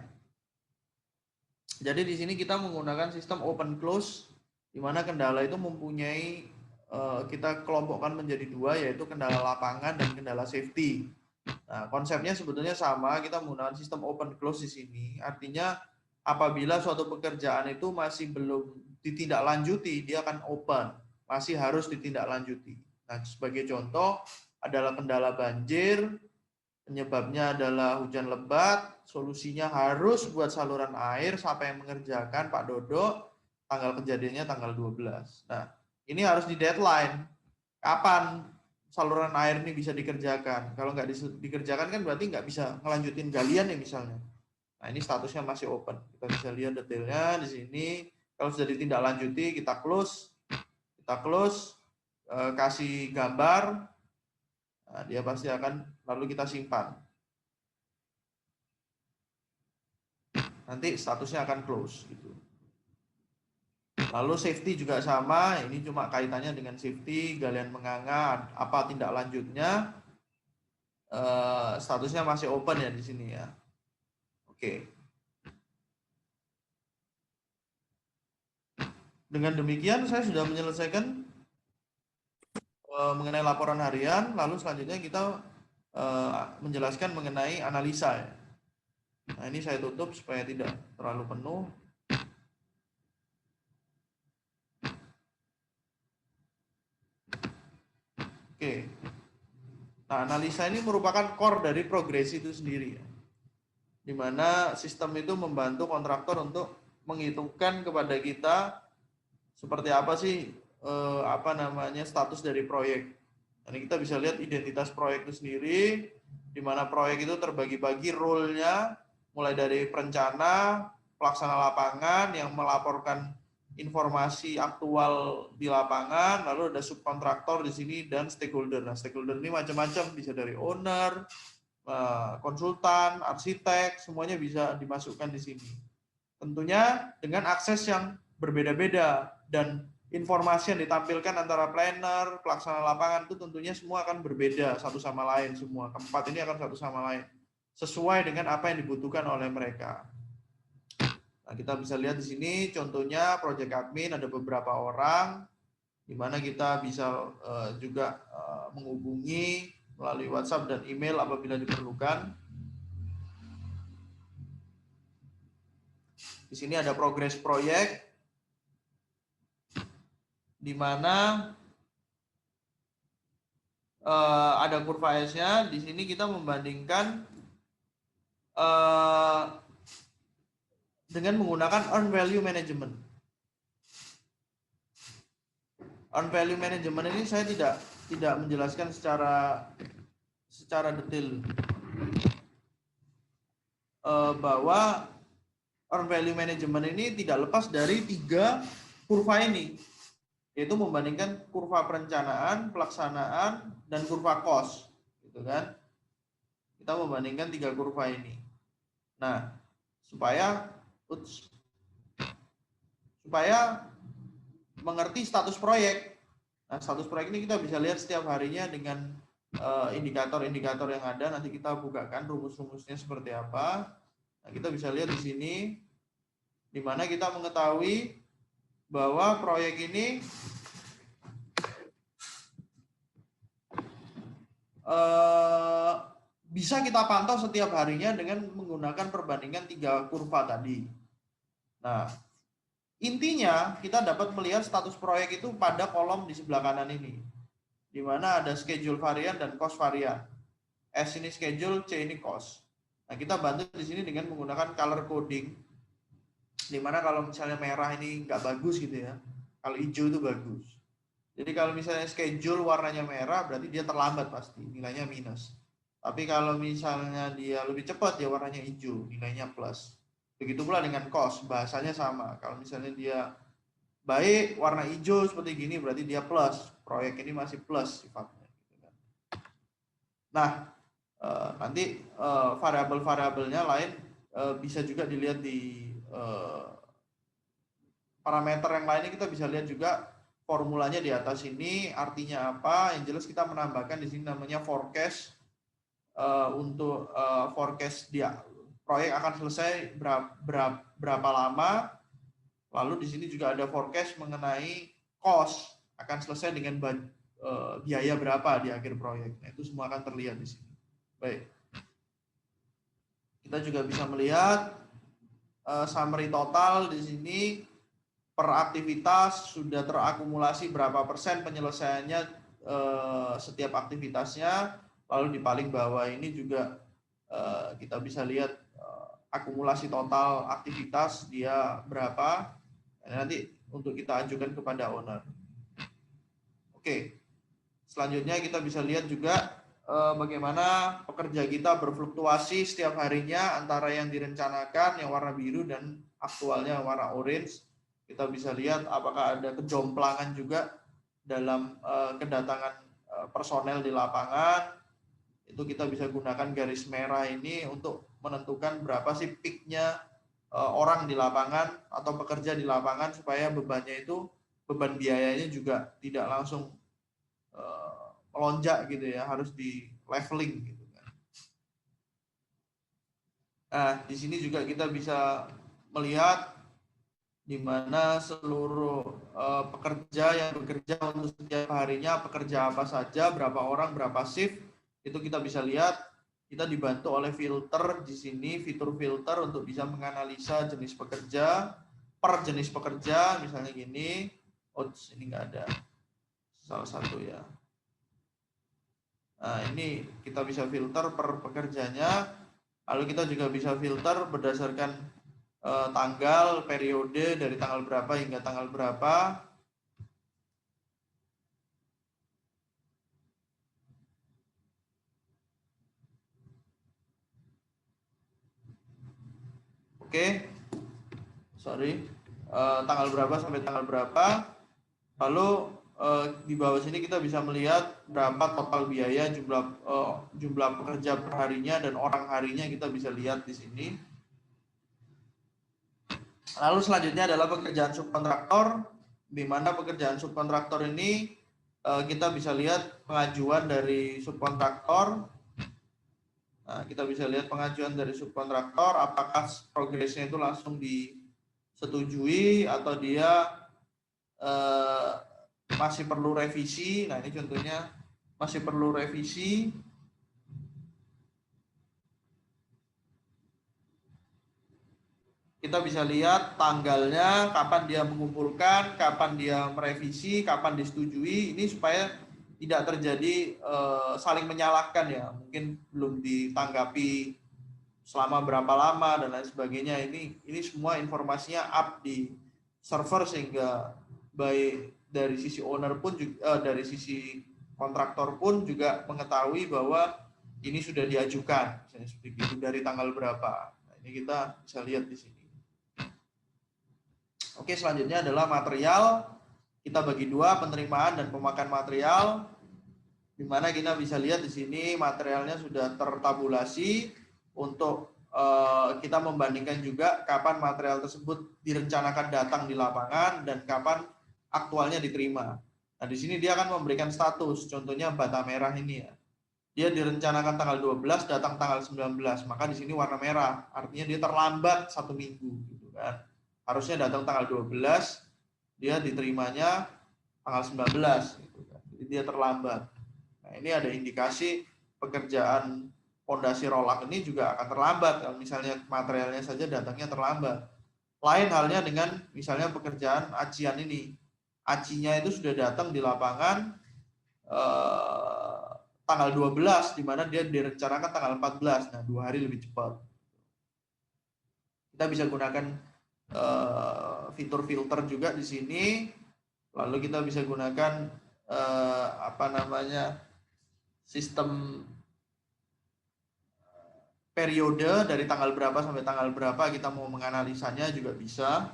B: Jadi di sini kita menggunakan sistem open close, di mana kendala itu mempunyai kita kelompokkan menjadi dua, yaitu kendala lapangan dan kendala safety. Nah, konsepnya sebetulnya sama, kita menggunakan sistem open close di sini. Artinya apabila suatu pekerjaan itu masih belum ditindaklanjuti, dia akan open, masih harus ditindaklanjuti. Nah, sebagai contoh adalah kendala banjir, penyebabnya adalah hujan lebat, solusinya harus buat saluran air, siapa yang mengerjakan, Pak Dodo, tanggal kejadiannya tanggal 12. Nah, ini harus di deadline. Kapan saluran air ini bisa dikerjakan? Kalau nggak dikerjakan kan berarti nggak bisa ngelanjutin galian ya misalnya. Nah, ini statusnya masih open. Kita bisa lihat detailnya di sini. Kalau sudah ditindaklanjuti, kita close, kasih gambar. Nah, dia pasti akan lalu kita simpan. Nanti statusnya akan close gitu. Lalu safety juga sama, ini cuma kaitannya dengan safety, galian menganga, apa tindak lanjutnya, statusnya masih open ya di sini ya. Oke. Dengan demikian saya sudah menyelesaikan mengenai laporan harian, lalu selanjutnya kita menjelaskan mengenai analisa ya. Nah, ini saya tutup supaya tidak terlalu penuh. Oke. Nah, analisa ini merupakan core dari progresi itu sendiri ya. Di mana sistem itu membantu kontraktor untuk menghitungkan kepada kita seperti apa sih status dari proyek. Ini kita bisa lihat identitas proyek itu sendiri, di mana proyek itu terbagi-bagi role-nya, mulai dari perencana, pelaksana lapangan yang melaporkan informasi aktual di lapangan, lalu ada subkontraktor di sini dan stakeholder. Nah, stakeholder ini macam-macam, bisa dari owner, konsultan, arsitek, semuanya bisa dimasukkan di sini. Tentunya dengan akses yang berbeda-beda dan informasi yang ditampilkan antara planner, pelaksana lapangan itu tentunya semua akan berbeda satu sama lain semua. Keempat ini akan satu sama lain sesuai dengan apa yang dibutuhkan oleh mereka. Nah, kita bisa lihat di sini contohnya project admin ada beberapa orang, di mana kita bisa juga menghubungi melalui WhatsApp dan email apabila diperlukan. Di sini ada progres proyek, di mana ada kurva S-nya. Di sini kita membandingkan dengan menggunakan earn value management. Earn value management ini saya tidak menjelaskan secara detail bahwa earned value management ini tidak lepas dari 3 kurva ini, yaitu membandingkan kurva perencanaan, pelaksanaan, dan kurva cost, gitu kan? Kita membandingkan 3 kurva ini. Nah, supaya mengerti status proyek. Nah, status proyek ini kita bisa lihat setiap harinya dengan indikator-indikator yang ada. Nanti kita bukakan rumus-rumusnya seperti apa. Nah, kita bisa lihat di sini, di mana kita mengetahui bahwa proyek ini bisa kita pantau setiap harinya dengan menggunakan perbandingan 3 kurva tadi. Nah, intinya kita dapat melihat status proyek itu pada kolom di sebelah kanan ini, di mana ada schedule varian dan cost varian. S ini schedule, C ini cost. Nah, kita bantu di sini dengan menggunakan color coding, di mana kalau misalnya merah ini nggak bagus gitu ya, kalau hijau itu bagus. Jadi kalau misalnya schedule warnanya merah, berarti dia terlambat pasti, nilainya minus. Tapi kalau misalnya dia lebih cepat, dia warnanya hijau, nilainya plus. Begitu pula dengan cost, bahasanya sama. Kalau misalnya dia baik, warna hijau seperti gini, berarti dia plus. Proyek ini masih plus sifatnya. Nah, nanti variabel-variabelnya lain bisa juga dilihat di parameter yang lainnya. Kita bisa lihat juga formulanya di atas ini, artinya apa. Yang jelas kita menambahkan di sini namanya forecast. Untuk forecast dia proyek akan selesai berapa lama. Lalu di sini juga ada forecast mengenai cost, akan selesai dengan biaya berapa di akhir proyek. Nah, itu semua akan terlihat di sini. Baik. Kita juga bisa melihat summary total di sini per aktivitas sudah terakumulasi berapa persen penyelesaiannya setiap aktivitasnya. Lalu di paling bawah ini juga kita bisa lihat akumulasi total aktivitas dia berapa. Nanti untuk kita ajukan kepada owner. Oke, selanjutnya kita bisa lihat juga bagaimana pekerja kita berfluktuasi setiap harinya antara yang direncanakan yang warna biru dan aktualnya warna orange. Kita bisa lihat apakah ada kejomplangan juga dalam kedatangan personel di lapangan. Itu kita bisa gunakan garis merah ini untuk menentukan berapa sih peaknya orang di lapangan atau pekerja di lapangan, supaya bebannya itu, beban biayanya juga tidak langsung melonjak gitu ya, harus di leveling gitu kan. Nah, di sini juga kita bisa melihat di mana seluruh pekerja yang bekerja untuk setiap harinya, pekerja apa saja, berapa orang, berapa shift, itu kita bisa lihat. Kita dibantu oleh filter di sini, fitur filter untuk bisa menganalisa jenis pekerja, per jenis pekerja, misalnya gini. Oh, ini nggak ada salah satu ya. Nah, ini kita bisa filter per pekerjanya. Lalu kita juga bisa filter berdasarkan tanggal, periode, dari tanggal berapa hingga tanggal berapa. Oke, sorry, tanggal berapa sampai tanggal berapa. Lalu di bawah sini kita bisa melihat berapa total biaya, jumlah pekerja per harinya dan orang harinya, kita bisa lihat di sini. Lalu selanjutnya adalah pekerjaan subkontraktor, di mana pekerjaan subkontraktor ini kita bisa lihat pengajuan dari subkontraktor. Nah, kita bisa lihat pengajuan dari subkontraktor, apakah progresnya itu langsung disetujui atau dia masih perlu revisi. Nah, ini contohnya masih perlu revisi. Kita bisa lihat tanggalnya, kapan dia mengumpulkan, kapan dia merevisi, kapan disetujui. Ini supaya tidak terjadi saling menyalahkan ya, mungkin belum ditanggapi selama berapa lama dan lain sebagainya. Ini semua informasinya up di server, sehingga baik dari sisi owner pun juga, dari sisi kontraktor pun juga mengetahui bahwa ini sudah diajukan, misalnya seperti itu, dari tanggal berapa. Nah, ini kita bisa lihat di sini. Oke, selanjutnya adalah material. Kita bagi dua, penerimaan dan pemakaian material. Di mana kita bisa lihat di sini materialnya sudah tertabulasi untuk kita membandingkan juga kapan material tersebut direncanakan datang di lapangan dan kapan aktualnya diterima. Nah, di sini dia akan memberikan status, contohnya bata merah ini ya. Dia direncanakan tanggal 12, datang tanggal 19, maka di sini warna merah, artinya dia terlambat 1 minggu gitu kan. Harusnya datang tanggal 12, dia diterimanya tanggal 19 gitu kan. Jadi dia terlambat. Nah, ini ada indikasi pekerjaan fondasi rolak ini juga akan terlambat kalau misalnya materialnya saja datangnya terlambat. Lain halnya dengan misalnya pekerjaan acian ini. Acinya itu sudah datang di lapangan tanggal 12, di mana dia direncanakan tanggal 14. Nah, 2 hari lebih cepat. Kita bisa gunakan fitur filter juga di sini. Lalu kita bisa gunakan sistem periode dari tanggal berapa sampai tanggal berapa kita mau menganalisanya juga bisa.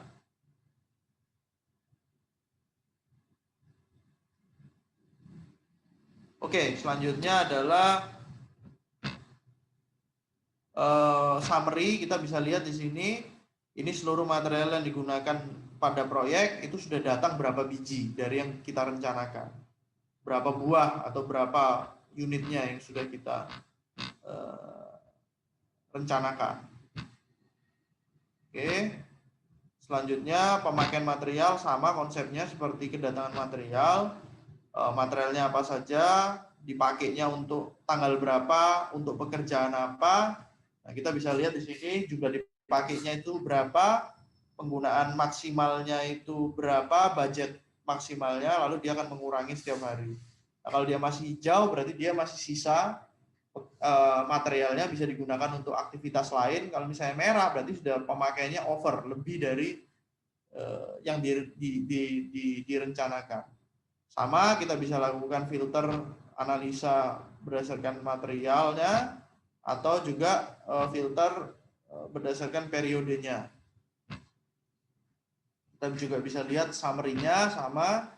B: Oke, selanjutnya adalah summary. Kita bisa lihat di sini, ini seluruh material yang digunakan pada proyek itu sudah datang berapa biji dari yang kita rencanakan, berapa buah atau berapa unitnya yang sudah kita rencanakan. Oke, selanjutnya pemakaian material sama konsepnya seperti kedatangan material. Materialnya apa saja, dipakainya untuk tanggal berapa, untuk pekerjaan apa. Nah, kita bisa lihat di sini juga dipakainya itu berapa, penggunaan maksimalnya itu berapa, budget maksimalnya, lalu dia akan mengurangi setiap hari. Nah, kalau dia masih hijau berarti dia masih sisa materialnya bisa digunakan untuk aktivitas lain. Kalau misalnya merah berarti sudah pemakaiannya over, lebih dari yang direncanakan. Sama, kita bisa lakukan filter analisa berdasarkan materialnya atau juga filter berdasarkan periodenya. Kita juga bisa lihat summary-nya sama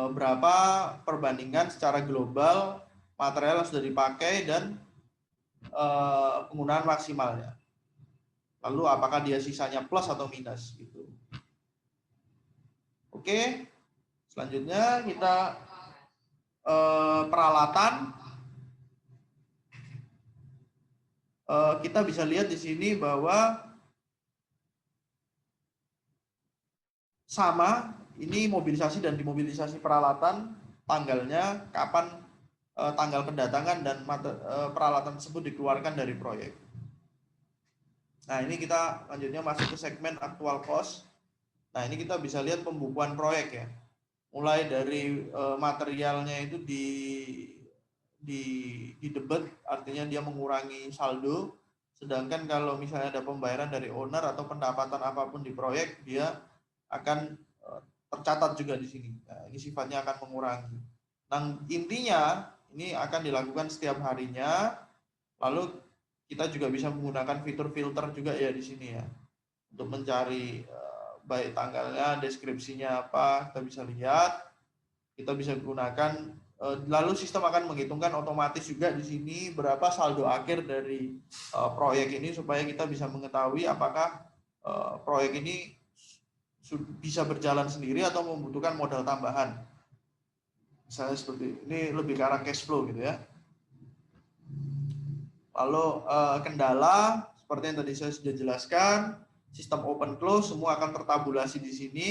B: berapa perbandingan secara global material yang sudah dipakai dan penggunaan maksimalnya. Lalu apakah dia sisanya plus atau minus gitu. Oke. Selanjutnya kita peralatan. Kita bisa lihat di sini bahwa sama, ini mobilisasi dan dimobilisasi peralatan, tanggalnya, kapan tanggal kedatangan dan peralatan tersebut dikeluarkan dari proyek. Nah, ini kita lanjutnya masuk ke segmen actual cost. Nah, ini kita bisa lihat pembukuan proyek ya. Mulai dari materialnya itu di debit, artinya dia mengurangi saldo. Sedangkan kalau misalnya ada pembayaran dari owner atau pendapatan apapun di proyek, dia akan tercatat juga di sini. Nah, ini sifatnya akan mengurangi. Nah, intinya ini akan dilakukan setiap harinya. Lalu kita juga bisa menggunakan fitur filter juga ya di sini ya, untuk mencari baik tanggalnya, deskripsinya apa, kita bisa lihat, kita bisa gunakan, lalu sistem akan menghitungkan otomatis juga di sini berapa saldo akhir dari proyek ini supaya kita bisa mengetahui apakah proyek ini bisa berjalan sendiri atau membutuhkan modal tambahan. Misalnya seperti ini, lebih ke arah cash flow gitu ya. Lalu kendala seperti yang tadi saya sudah jelaskan, sistem open close semua akan tertabulasi di sini.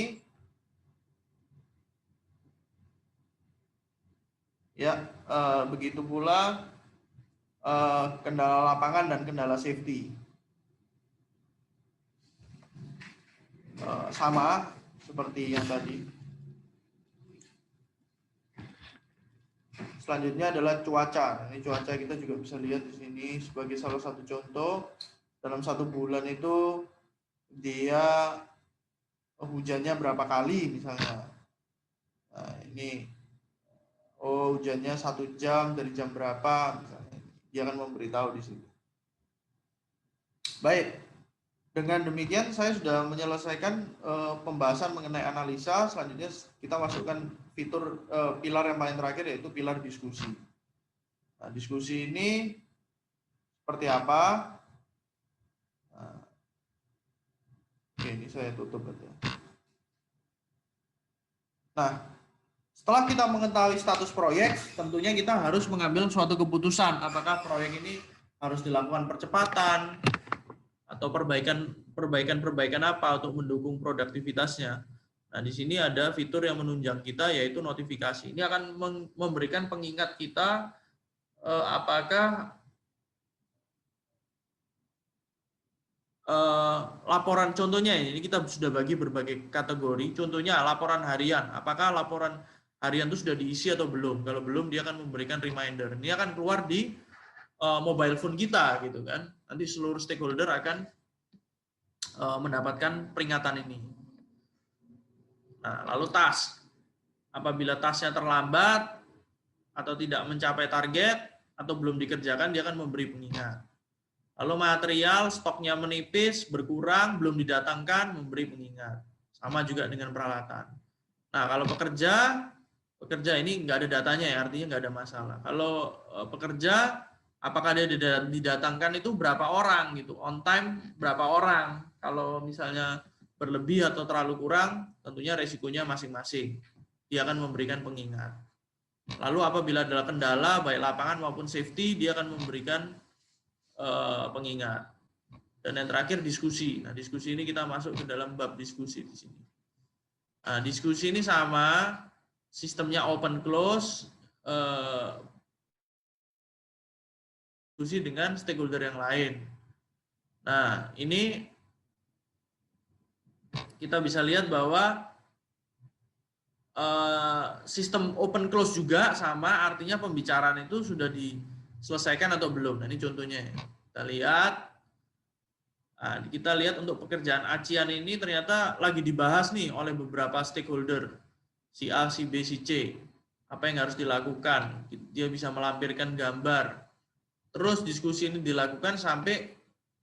B: Ya, begitu pula kendala lapangan dan kendala safety. Sama seperti yang tadi. Selanjutnya adalah cuaca. Ini cuaca kita juga bisa lihat di sini sebagai salah satu contoh. Dalam 1 bulan itu dia hujannya berapa kali misalnya. Nah, ini hujannya 1 jam dari jam berapa misalnya. Dia akan memberitahu di sini. Baik. Dengan demikian saya sudah menyelesaikan pembahasan mengenai analisa. Selanjutnya kita masukkan fitur pilar yang paling terakhir, yaitu pilar diskusi. Nah, diskusi ini seperti apa? Nah, oke, ini saya tutup aja. Nah, setelah kita mengetahui status proyek, tentunya kita harus mengambil suatu keputusan apakah proyek ini harus dilakukan percepatan atau perbaikan apa untuk mendukung produktivitasnya. Nah, di sini ada fitur yang menunjang kita, yaitu notifikasi. Ini akan memberikan pengingat kita apakah laporan, contohnya ini kita sudah bagi berbagai kategori. Contohnya laporan harian, apakah laporan harian itu sudah diisi atau belum? Kalau belum, dia akan memberikan reminder. Ini akan keluar di mobile phone kita, gitu kan. Nanti seluruh stakeholder akan mendapatkan peringatan ini. Nah, lalu task. Apabila tasknya terlambat atau tidak mencapai target atau belum dikerjakan, dia akan memberi pengingat. Lalu material, stoknya menipis, berkurang, belum didatangkan, memberi pengingat. Sama juga dengan peralatan. Nah, kalau pekerja ini nggak ada datanya ya, artinya nggak ada masalah. Kalau pekerja, apakah dia didatangkan itu berapa orang gitu, on time berapa orang. Kalau misalnya berlebih atau terlalu kurang, tentunya resikonya masing-masing. Dia akan memberikan pengingat. Lalu apabila ada kendala, baik lapangan maupun safety, dia akan memberikan pengingat. Dan yang terakhir diskusi. Nah, diskusi ini kita masuk ke dalam bab diskusi di sini. Nah, diskusi ini sama, sistemnya open close, diskusi dengan stakeholder yang lain. Nah, ini kita bisa lihat bahwa sistem open close juga sama, artinya pembicaraan itu sudah diselesaikan atau belum. Nah, ini contohnya. Kita lihat untuk pekerjaan acian ini ternyata lagi dibahas nih oleh beberapa stakeholder, si A, si B, si C. Apa yang harus dilakukan? Dia bisa melampirkan gambar. Terus diskusi ini dilakukan sampai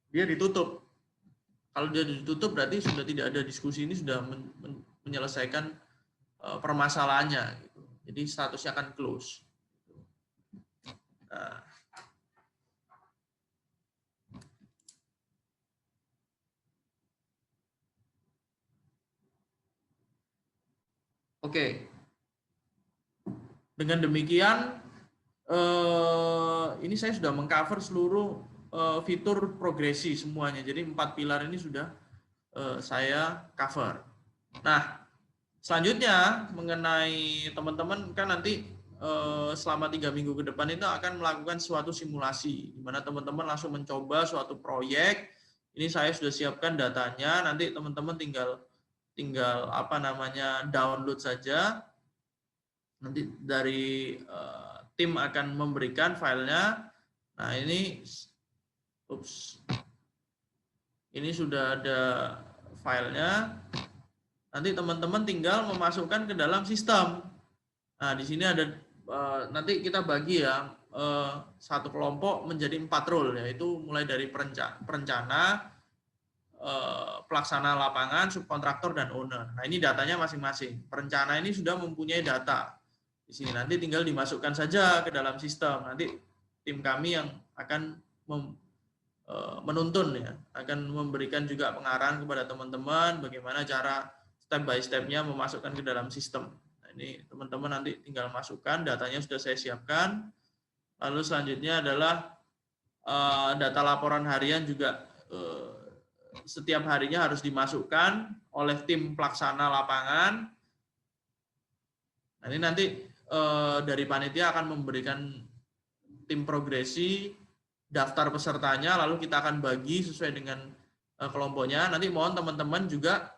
B: dia ditutup. Kalau dia ditutup berarti sudah tidak ada diskusi, ini sudah menyelesaikan permasalahannya. Jadi statusnya akan close. Nah, oke. Dengan demikian, ini saya sudah mengcover seluruh fitur progresi semuanya. Jadi 4 pilar ini sudah saya cover. Nah, selanjutnya mengenai teman-teman kan nanti selama 3 minggu ke depan itu akan melakukan suatu simulasi, di mana teman-teman langsung mencoba suatu proyek. Ini saya sudah siapkan datanya, nanti teman-teman tinggal download saja. Nanti dari tim akan memberikan filenya. Nah, ini sudah ada filenya. Nanti teman-teman tinggal memasukkan ke dalam sistem. Nah, di sini ada nanti kita bagi ya satu kelompok menjadi 4 role, yaitu mulai dari perencana, pelaksana lapangan, subkontraktor, dan owner. Nah, ini datanya masing-masing. Perencana ini sudah mempunyai data. Di sini nanti tinggal dimasukkan saja ke dalam sistem. Nanti tim kami yang akan menuntun ya, akan memberikan juga pengarahan kepada teman-teman bagaimana cara step by step-nya memasukkan ke dalam sistem. Nah, ini teman-teman nanti tinggal masukkan, datanya sudah saya siapkan. Lalu selanjutnya adalah data laporan harian juga setiap harinya harus dimasukkan oleh tim pelaksana lapangan. Nah, ini nanti dari panitia akan memberikan tim progresi, daftar pesertanya, lalu kita akan bagi sesuai dengan kelompoknya. Nanti mohon teman-teman juga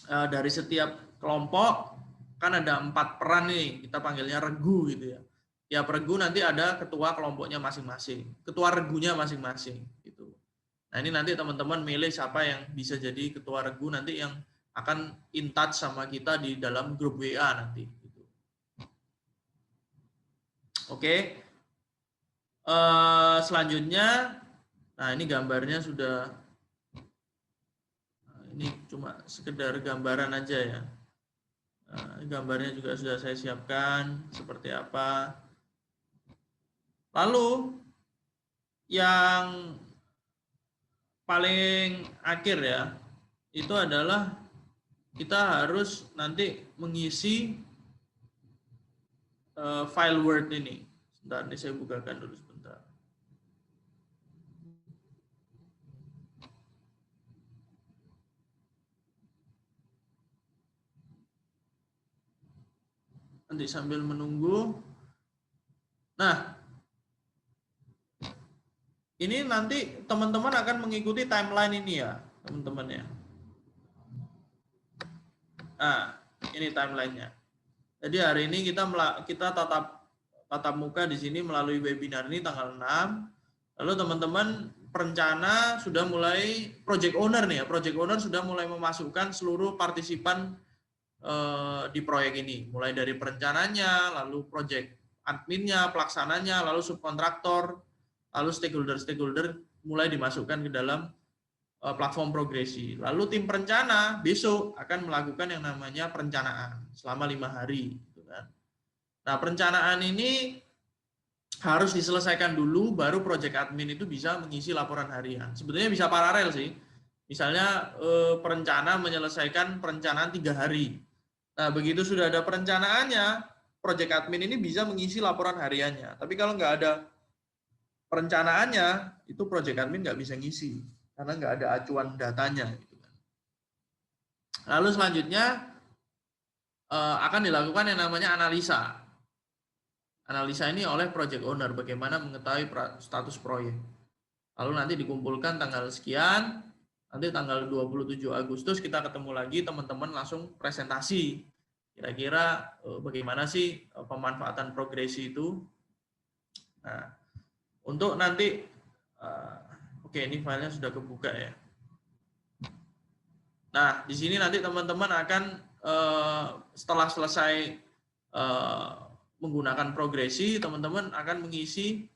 B: dari setiap kelompok, kan ada 4 peran nih, kita panggilnya regu gitu ya. Tiap regu nanti ada ketua kelompoknya masing-masing, ketua regunya masing-masing gitu. Nah, ini nanti teman-teman milih siapa yang bisa jadi ketua regu nanti yang akan in touch sama kita di dalam grup WA nanti. Gitu. Oke. Selanjutnya, nah ini gambarnya sudah ini cuma sekedar gambaran aja ya. Gambarnya juga sudah saya siapkan seperti apa. Lalu yang paling akhir ya, itu adalah kita harus nanti mengisi file Word ini. Sebentar, ini saya bukakan dulu sebentar. Nanti sambil menunggu. Nah, ini nanti teman-teman akan mengikuti timeline ini ya, teman-teman ya. Nah, ini timelinenya. Jadi hari ini kita tatap muka di sini melalui webinar ini tanggal 6. Lalu teman-teman perencana sudah mulai, project owner nih ya, project owner sudah mulai memasukkan seluruh partisipan di proyek ini, mulai dari perencananya, lalu project adminnya, pelaksananya, lalu subkontraktor, lalu stakeholder mulai dimasukkan ke dalam platform progresi. Lalu tim perencana besok akan melakukan yang namanya perencanaan selama 5 hari. Nah, perencanaan ini harus diselesaikan dulu, baru project admin itu bisa mengisi laporan harian. Sebetulnya bisa paralel sih. Misalnya perencana menyelesaikan perencanaan 3 hari. Nah, begitu sudah ada perencanaannya, project admin ini bisa mengisi laporan hariannya. Tapi kalau nggak ada perencanaannya, itu project admin nggak bisa ngisi, karena nggak ada acuan datanya. Lalu selanjutnya akan dilakukan yang namanya analisa. Analisa ini oleh project owner, bagaimana mengetahui status proyek. Lalu nanti dikumpulkan tanggal sekian, nanti tanggal 27 Agustus kita ketemu lagi, teman-teman langsung presentasi. Kira-kira bagaimana sih pemanfaatan progresi itu. Nah, untuk nanti, oke, ini filenya sudah kebuka ya. Nah, di sini nanti teman-teman akan setelah selesai menggunakan progresi, teman-teman akan mengisi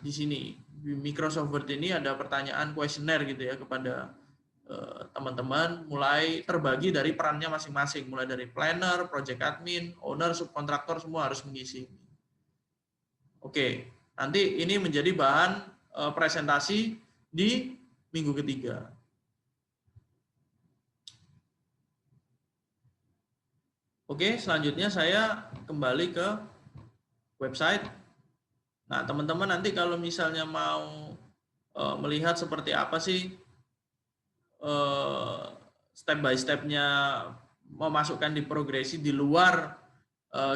B: di sini di Microsoft Word ini ada pertanyaan kuesioner gitu ya kepada teman-teman, mulai terbagi dari perannya masing-masing, mulai dari planner, project admin, owner, subkontraktor, semua harus mengisi. Oke, nanti ini menjadi bahan presentasi di minggu ketiga. Oke, selanjutnya saya kembali ke website. Nah, teman-teman nanti kalau misalnya mau melihat seperti apa sih step by step-nya memasukkan di progresi di luar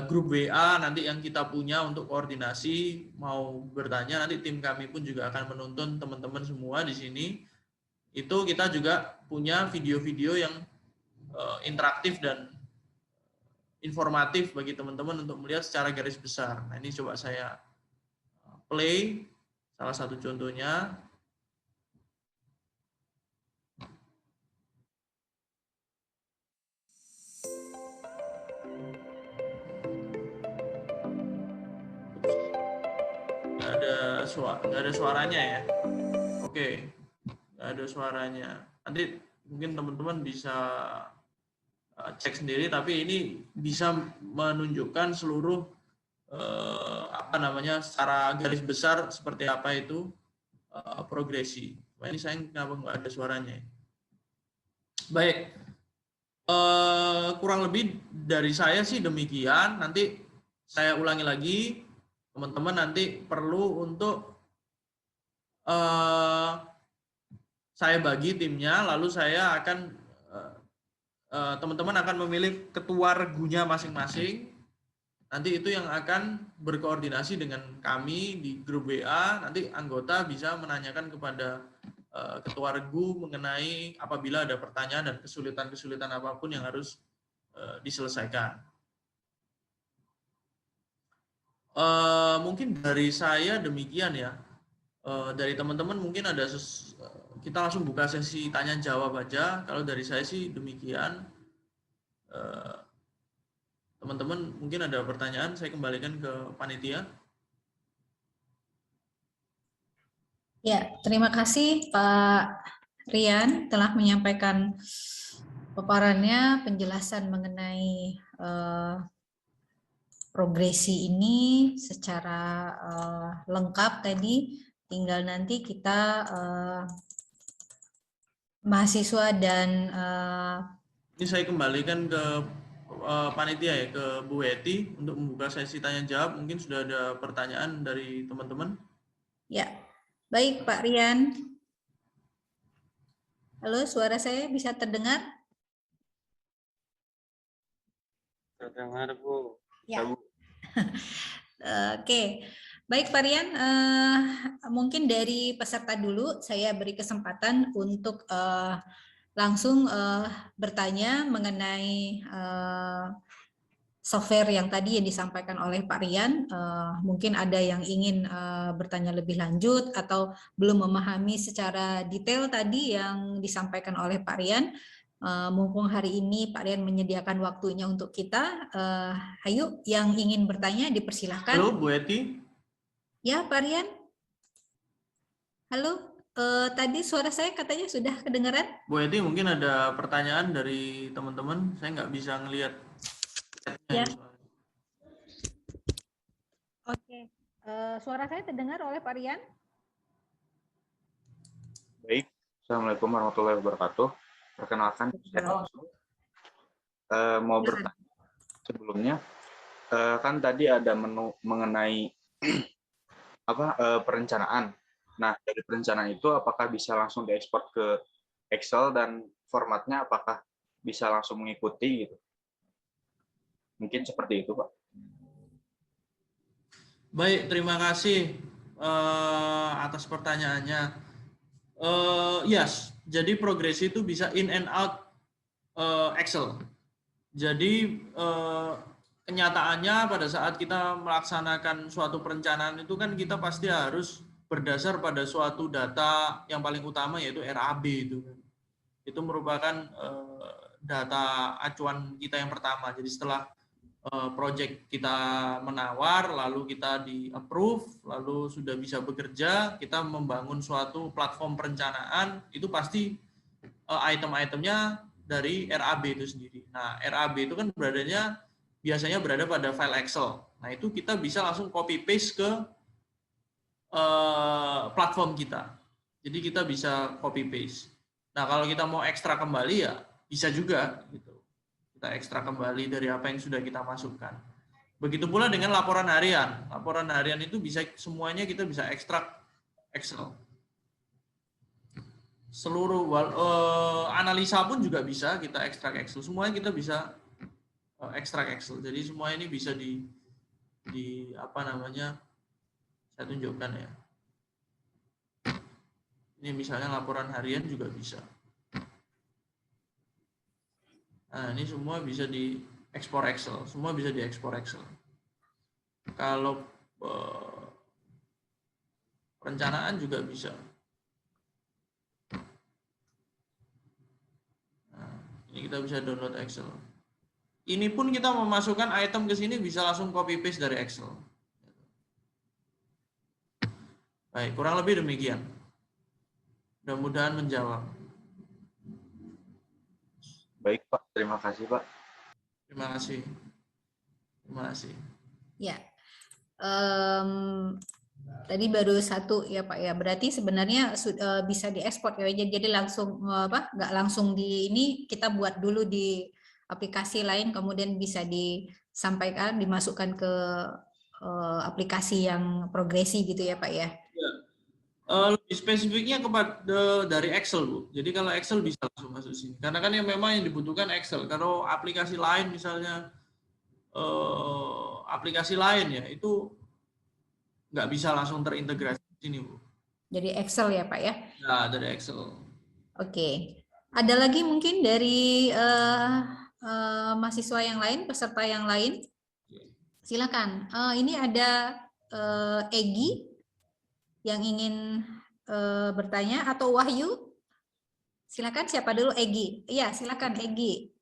B: grup WA nanti yang kita punya untuk koordinasi, mau bertanya, nanti tim kami pun juga akan menuntun teman-teman semua di sini. Itu kita juga punya video-video yang interaktif dan informatif bagi teman-teman untuk melihat secara garis besar. Nah, ini coba saya play salah satu contohnya. Nggak ada suaranya ya. Oke, nggak ada suaranya. Nanti mungkin teman-teman bisa cek sendiri, tapi ini bisa menunjukkan seluruh secara garis besar seperti apa itu progresi. Nah, ini saya kenapa nggak ada suaranya? Baik, kurang lebih dari saya sih demikian. Nanti saya ulangi lagi, teman-teman nanti perlu untuk saya bagi timnya, lalu saya akan teman-teman akan memilih ketua regunya masing-masing. Nanti itu yang akan berkoordinasi dengan kami di grup WA. Nanti anggota bisa menanyakan kepada ketua regu mengenai apabila ada pertanyaan dan kesulitan-kesulitan apapun yang harus diselesaikan. Mungkin dari saya demikian ya. Dari teman-teman mungkin ada kita langsung buka sesi tanya jawab aja. Kalau dari saya sih demikian. Teman-teman mungkin ada pertanyaan, saya kembalikan ke panitia.
C: Ya, terima kasih Pak Rian telah menyampaikan paparannya, penjelasan mengenai progresi ini secara lengkap tadi. Tinggal nanti kita mahasiswa dan
B: Ini saya kembalikan ke panitia ya, ke Bu Eti untuk membuka sesi tanya jawab. Mungkin sudah ada pertanyaan dari teman-teman.
C: ya, baik Pak Rian. Halo, suara saya bisa terdengar?
D: Terdengar, Bu.
C: Ya.
D: Bu.
C: Oke, baik Pak Rian. Mungkin dari peserta dulu saya beri kesempatan untuk langsung bertanya mengenai software yang tadi yang disampaikan oleh Pak Rian. Mungkin ada yang ingin bertanya lebih lanjut atau belum memahami secara detail tadi yang disampaikan oleh Pak Rian. Mumpung hari ini Pak Rian menyediakan waktunya untuk kita, ayo yang ingin bertanya dipersilahkan.
B: Halo Bu Eti.
C: Ya Pak Rian. Halo, tadi suara saya katanya sudah kedengaran?
B: Bu Eti, mungkin ada pertanyaan dari teman-teman. Saya nggak bisa ngelihat.
C: Ya. Oke, suara saya terdengar oleh Pak Rian?
D: Baik, Assalamualaikum warahmatullahi wabarakatuh. Perkenalkan, saya langsung mau bertanya sebelumnya. Kan tadi ada menu mengenai perencanaan. Nah, dari perencanaan itu apakah bisa langsung diekspor ke Excel dan formatnya apakah bisa langsung mengikuti gitu? Mungkin seperti itu, Pak.
B: Baik, terima kasih atas pertanyaannya. Yes, jadi progresi itu bisa in and out Excel. Jadi kenyataannya pada saat kita melaksanakan suatu perencanaan itu kan kita pasti harus berdasar pada suatu data yang paling utama yaitu RAB itu. Itu merupakan data acuan kita yang pertama. Jadi setelah project kita menawar, lalu kita di-approve, lalu sudah bisa bekerja, kita membangun suatu platform perencanaan, itu pasti item-itemnya dari RAB itu sendiri. Nah, RAB itu kan biasanya berada pada file Excel. Nah, itu kita bisa langsung copy-paste ke platform kita. Jadi kita bisa copy-paste. Nah, kalau kita mau ekstra kembali ya bisa juga gitu. Kita ekstra kembali dari apa yang sudah kita masukkan. Begitu pula dengan laporan harian. Laporan harian itu bisa semuanya kita bisa ekstrak Excel. Seluruh analisa pun juga bisa kita ekstrak Excel. Semuanya kita bisa ekstrak Excel. Jadi semua ini bisa di apa namanya? Saya tunjukkan ya. Ini misalnya laporan harian juga bisa. Nah, ini semua bisa diekspor Excel, semua bisa diekspor Excel. Kalau perencanaan juga bisa. Nah, ini kita bisa download Excel. Ini pun kita memasukkan item ke sini bisa langsung copy paste dari Excel. Baik, kurang lebih demikian. Mudah-mudahan menjawab.
D: Baik, Pak. Terima kasih, Pak.
B: Terima kasih. Terima kasih.
C: Ya, tadi baru satu ya Pak ya. Berarti sebenarnya bisa diekspor ya. Jadi langsung nggak langsung di ini kita buat dulu di aplikasi lain, kemudian bisa disampaikan, dimasukkan ke aplikasi yang progresi gitu ya Pak ya.
B: Lebih spesifiknya kepada dari Excel, Bu. Jadi kalau Excel bisa langsung masuk sini. Karena kan yang memang yang dibutuhkan Excel. Kalau aplikasi lain misalnya aplikasi lain ya itu nggak bisa langsung terintegrasi di sini, Bu.
C: Jadi Excel ya Pak ya?
B: Ya, dari Excel.
C: Oke. Ada lagi mungkin dari mahasiswa yang lain, peserta yang lain? Silakan. Ini ada Egi yang ingin bertanya atau Wahyu? Silakan, siapa dulu? Egi. Iya, silakan Egi.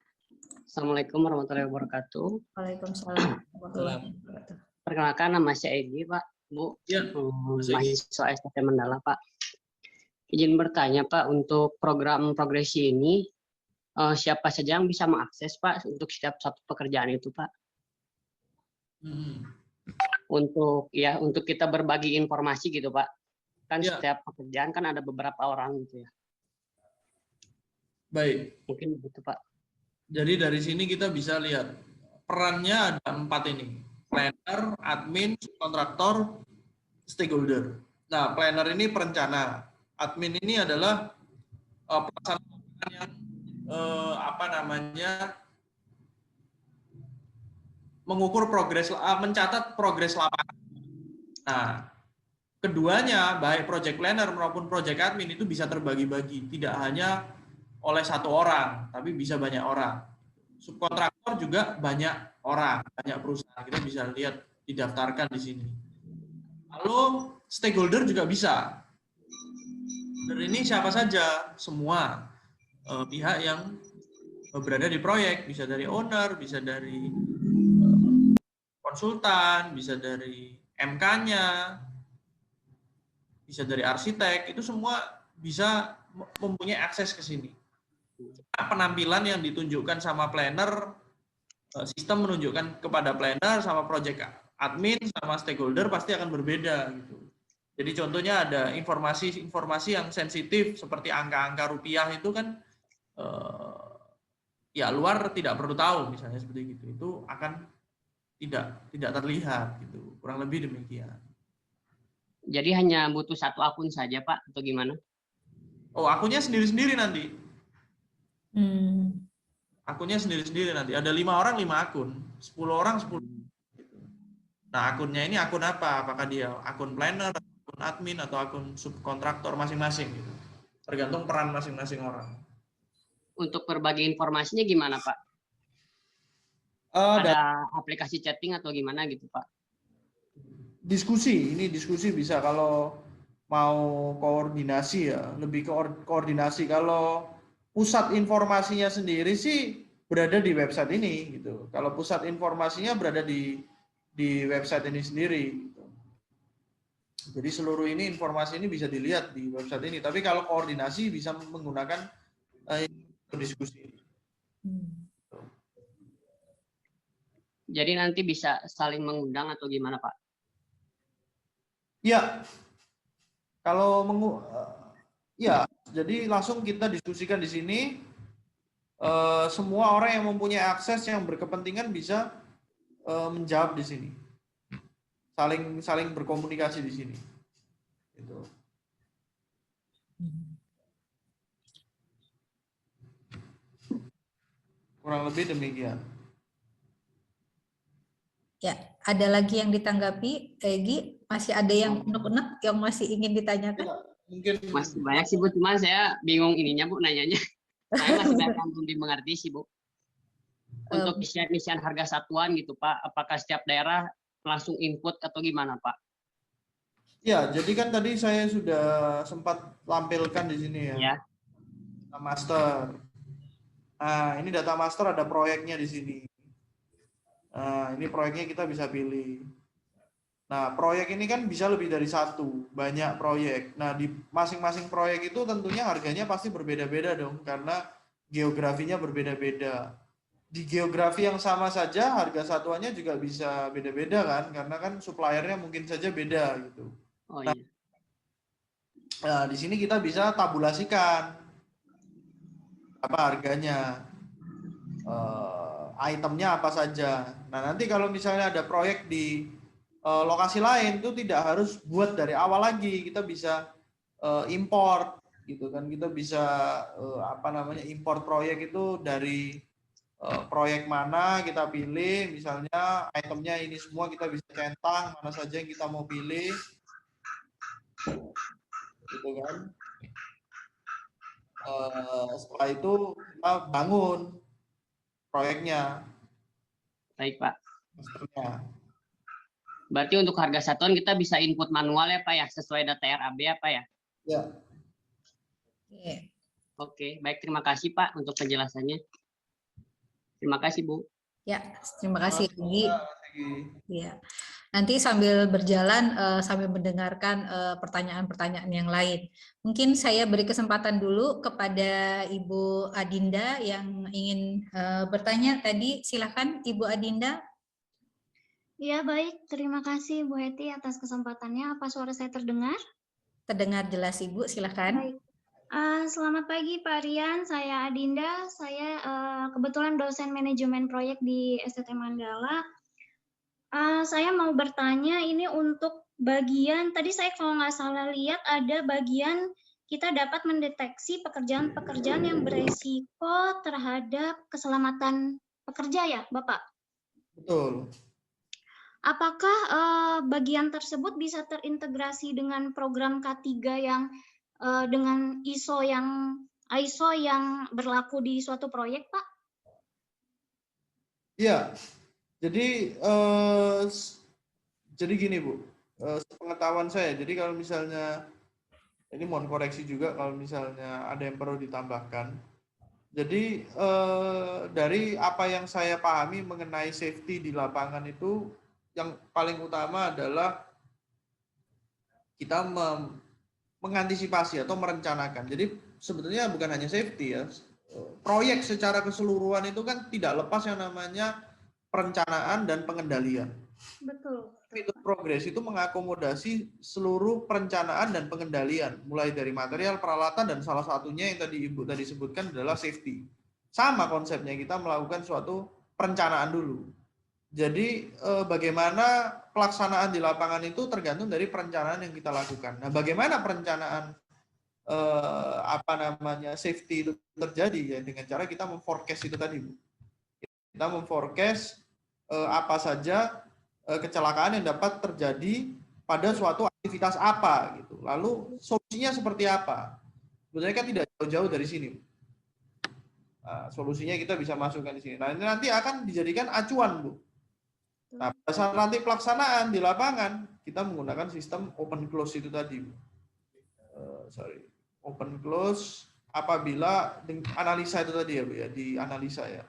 E: Assalamualaikum warahmatullahi wabarakatuh.
C: Waalaikumsalam warahmatullahi wabarakatuh.
E: Perkenalkan, nama saya Egi, Pak, Bu.
B: Ya,
E: mahasiswa STT Mandala, Pak. Izin bertanya Pak, untuk program progresi ini siapa saja yang bisa mengakses Pak untuk setiap satu pekerjaan itu Pak? Untuk kita berbagi informasi gitu Pak. Kan
B: Ya.
E: setiap pekerjaan kan ada beberapa orang gitu ya.
B: Baik.
E: Mungkin begitu Pak.
B: Jadi dari sini kita bisa lihat perannya ada 4 ini. Planner, admin, kontraktor, stakeholder. Nah, planner ini perencana. Admin ini adalah pelaksana yang mengukur progres, mencatat progres lapangan. Nah, keduanya baik project planner maupun project admin itu bisa terbagi-bagi, tidak hanya oleh satu orang, tapi bisa banyak orang. Subkontraktor juga banyak orang, banyak perusahaan. Kita bisa lihat didaftarkan di sini. Lalu stakeholder juga bisa. Dan ini siapa saja? Semua pihak yang berada di proyek, bisa dari owner, bisa dari konsultan, bisa dari MK-nya, bisa dari arsitek, itu semua bisa mempunyai akses ke sini. Penampilan yang ditunjukkan sama planner, sistem menunjukkan kepada planner sama project admin sama stakeholder pasti akan berbeda gitu. Jadi contohnya ada informasi yang sensitif seperti angka-angka rupiah itu kan ya luar tidak perlu tahu misalnya seperti gitu. Itu akan tidak terlihat gitu. Kurang lebih demikian.
E: Jadi hanya butuh satu akun saja Pak atau gimana?
B: Oh, akunnya sendiri-sendiri nanti. Akunnya sendiri-sendiri nanti. Ada 5 orang 5 akun, 10 orang 10. Nah, akunnya ini akun apa? Apakah dia akun planner, akun admin, atau akun subkontraktor masing-masing gitu. Tergantung peran masing-masing orang.
E: Untuk berbagi informasinya gimana Pak? Ada aplikasi chatting atau gimana gitu Pak?
B: Diskusi bisa kalau mau koordinasi ya, lebih ke koordinasi. Kalau pusat informasinya sendiri sih berada di website ini gitu. Kalau pusat informasinya berada di website ini sendiri gitu. Jadi seluruh ini informasi ini bisa dilihat di website ini. Tapi kalau koordinasi bisa menggunakan diskusi.
E: Jadi nanti bisa saling mengundang atau gimana Pak?
B: Ya, kalau ya, jadi langsung kita diskusikan di sini. Semua orang yang mempunyai akses yang berkepentingan bisa menjawab di sini. Saling berkomunikasi di sini. Gitu. Kurang lebih demikian.
C: Ya, ada lagi yang ditanggapi, Egy? Masih ada yang unek-unek yang masih ingin ditanyakan?
B: Ya, mungkin
E: masih banyak sih Bu, cuman saya bingung ininya Bu nanyanya. Saya masih banyak yang belum dimengerti sih Bu. Untuk isian harga satuan gitu Pak, apakah setiap daerah langsung input atau gimana Pak?
B: Ya, jadi kan tadi saya sudah sempat tampilkan di sini ya.
E: Ya.
B: Data master. Nah, ini data master ada proyeknya di sini. Nah, ini proyeknya kita bisa pilih. Nah, proyek ini kan bisa lebih dari satu, banyak proyek. Nah, di masing-masing proyek itu tentunya harganya pasti berbeda-beda dong, karena geografinya berbeda-beda. Di geografi yang sama saja, harga satuannya juga bisa beda-beda kan, karena kan suppliernya mungkin saja beda gitu.
E: Oh iya.
B: Nah, di sini kita bisa tabulasikan apa harganya, itemnya apa saja. Nah, nanti kalau misalnya ada proyek di lokasi lain itu tidak harus buat dari awal lagi, kita bisa import gitu kan, kita bisa import proyek itu dari proyek mana kita pilih, misalnya itemnya ini semua kita bisa centang mana saja yang kita mau pilih gitu kan. Setelah itu kita bangun proyeknya.
E: Baik Pak.
B: Masternya.
E: Berarti untuk harga satuan kita bisa input manual ya Pak ya, sesuai data RAB apa ya?
B: Ya.
E: Oke, baik, terima kasih Pak untuk penjelasannya. Terima kasih Bu.
C: Ya, terima kasih Egy.
B: Ya.
C: Ya. Nanti sambil berjalan, sambil mendengarkan pertanyaan-pertanyaan yang lain. Mungkin saya beri kesempatan dulu kepada Ibu Adinda yang ingin bertanya tadi. Silakan Ibu Adinda.
F: Ya, baik. Terima kasih Bu Heti atas kesempatannya. Apa suara saya terdengar?
C: Terdengar jelas Ibu, silakan.
F: Baik. Selamat pagi Pak Rian, saya Adinda. Saya kebetulan dosen manajemen proyek di STT Mandala. Saya mau bertanya ini untuk bagian, tadi saya kalau nggak salah lihat ada bagian kita dapat mendeteksi pekerjaan-pekerjaan yang beresiko terhadap keselamatan pekerja ya Bapak?
B: Betul.
F: Apakah bagian tersebut bisa terintegrasi dengan program K3 yang dengan ISO yang berlaku di suatu proyek, Pak?
B: Iya. Jadi gini Bu, pengetahuan saya. Jadi kalau misalnya ini mohon koreksi juga kalau misalnya ada yang perlu ditambahkan. Jadi dari apa yang saya pahami mengenai safety di lapangan itu, yang paling utama adalah kita mengantisipasi atau merencanakan. Jadi sebetulnya bukan hanya safety ya, proyek secara keseluruhan itu kan tidak lepas yang namanya perencanaan dan pengendalian.
F: Betul.
B: Fitur progres itu mengakomodasi seluruh perencanaan dan pengendalian, mulai dari material, peralatan, dan salah satunya yang tadi Ibu tadi sebutkan adalah safety. Sama konsepnya, kita melakukan suatu perencanaan dulu. Jadi bagaimana pelaksanaan di lapangan itu tergantung dari perencanaan yang kita lakukan. Nah, bagaimana perencanaan safety itu terjadi ya dengan cara kita memforecast itu tadi, Bu. Kita memforecast apa saja kecelakaan yang dapat terjadi pada suatu aktivitas apa gitu. Lalu solusinya seperti apa? Sebenarnya kan tidak jauh-jauh dari sini. Nah, solusinya kita bisa masukkan di sini. Nah, ini nanti akan dijadikan acuan, Bu. Nah, pada saat nanti pelaksanaan di lapangan, kita menggunakan sistem open close itu tadi, Bu. Open close apabila analisa itu tadi ya, Bu ya, dianalisa ya.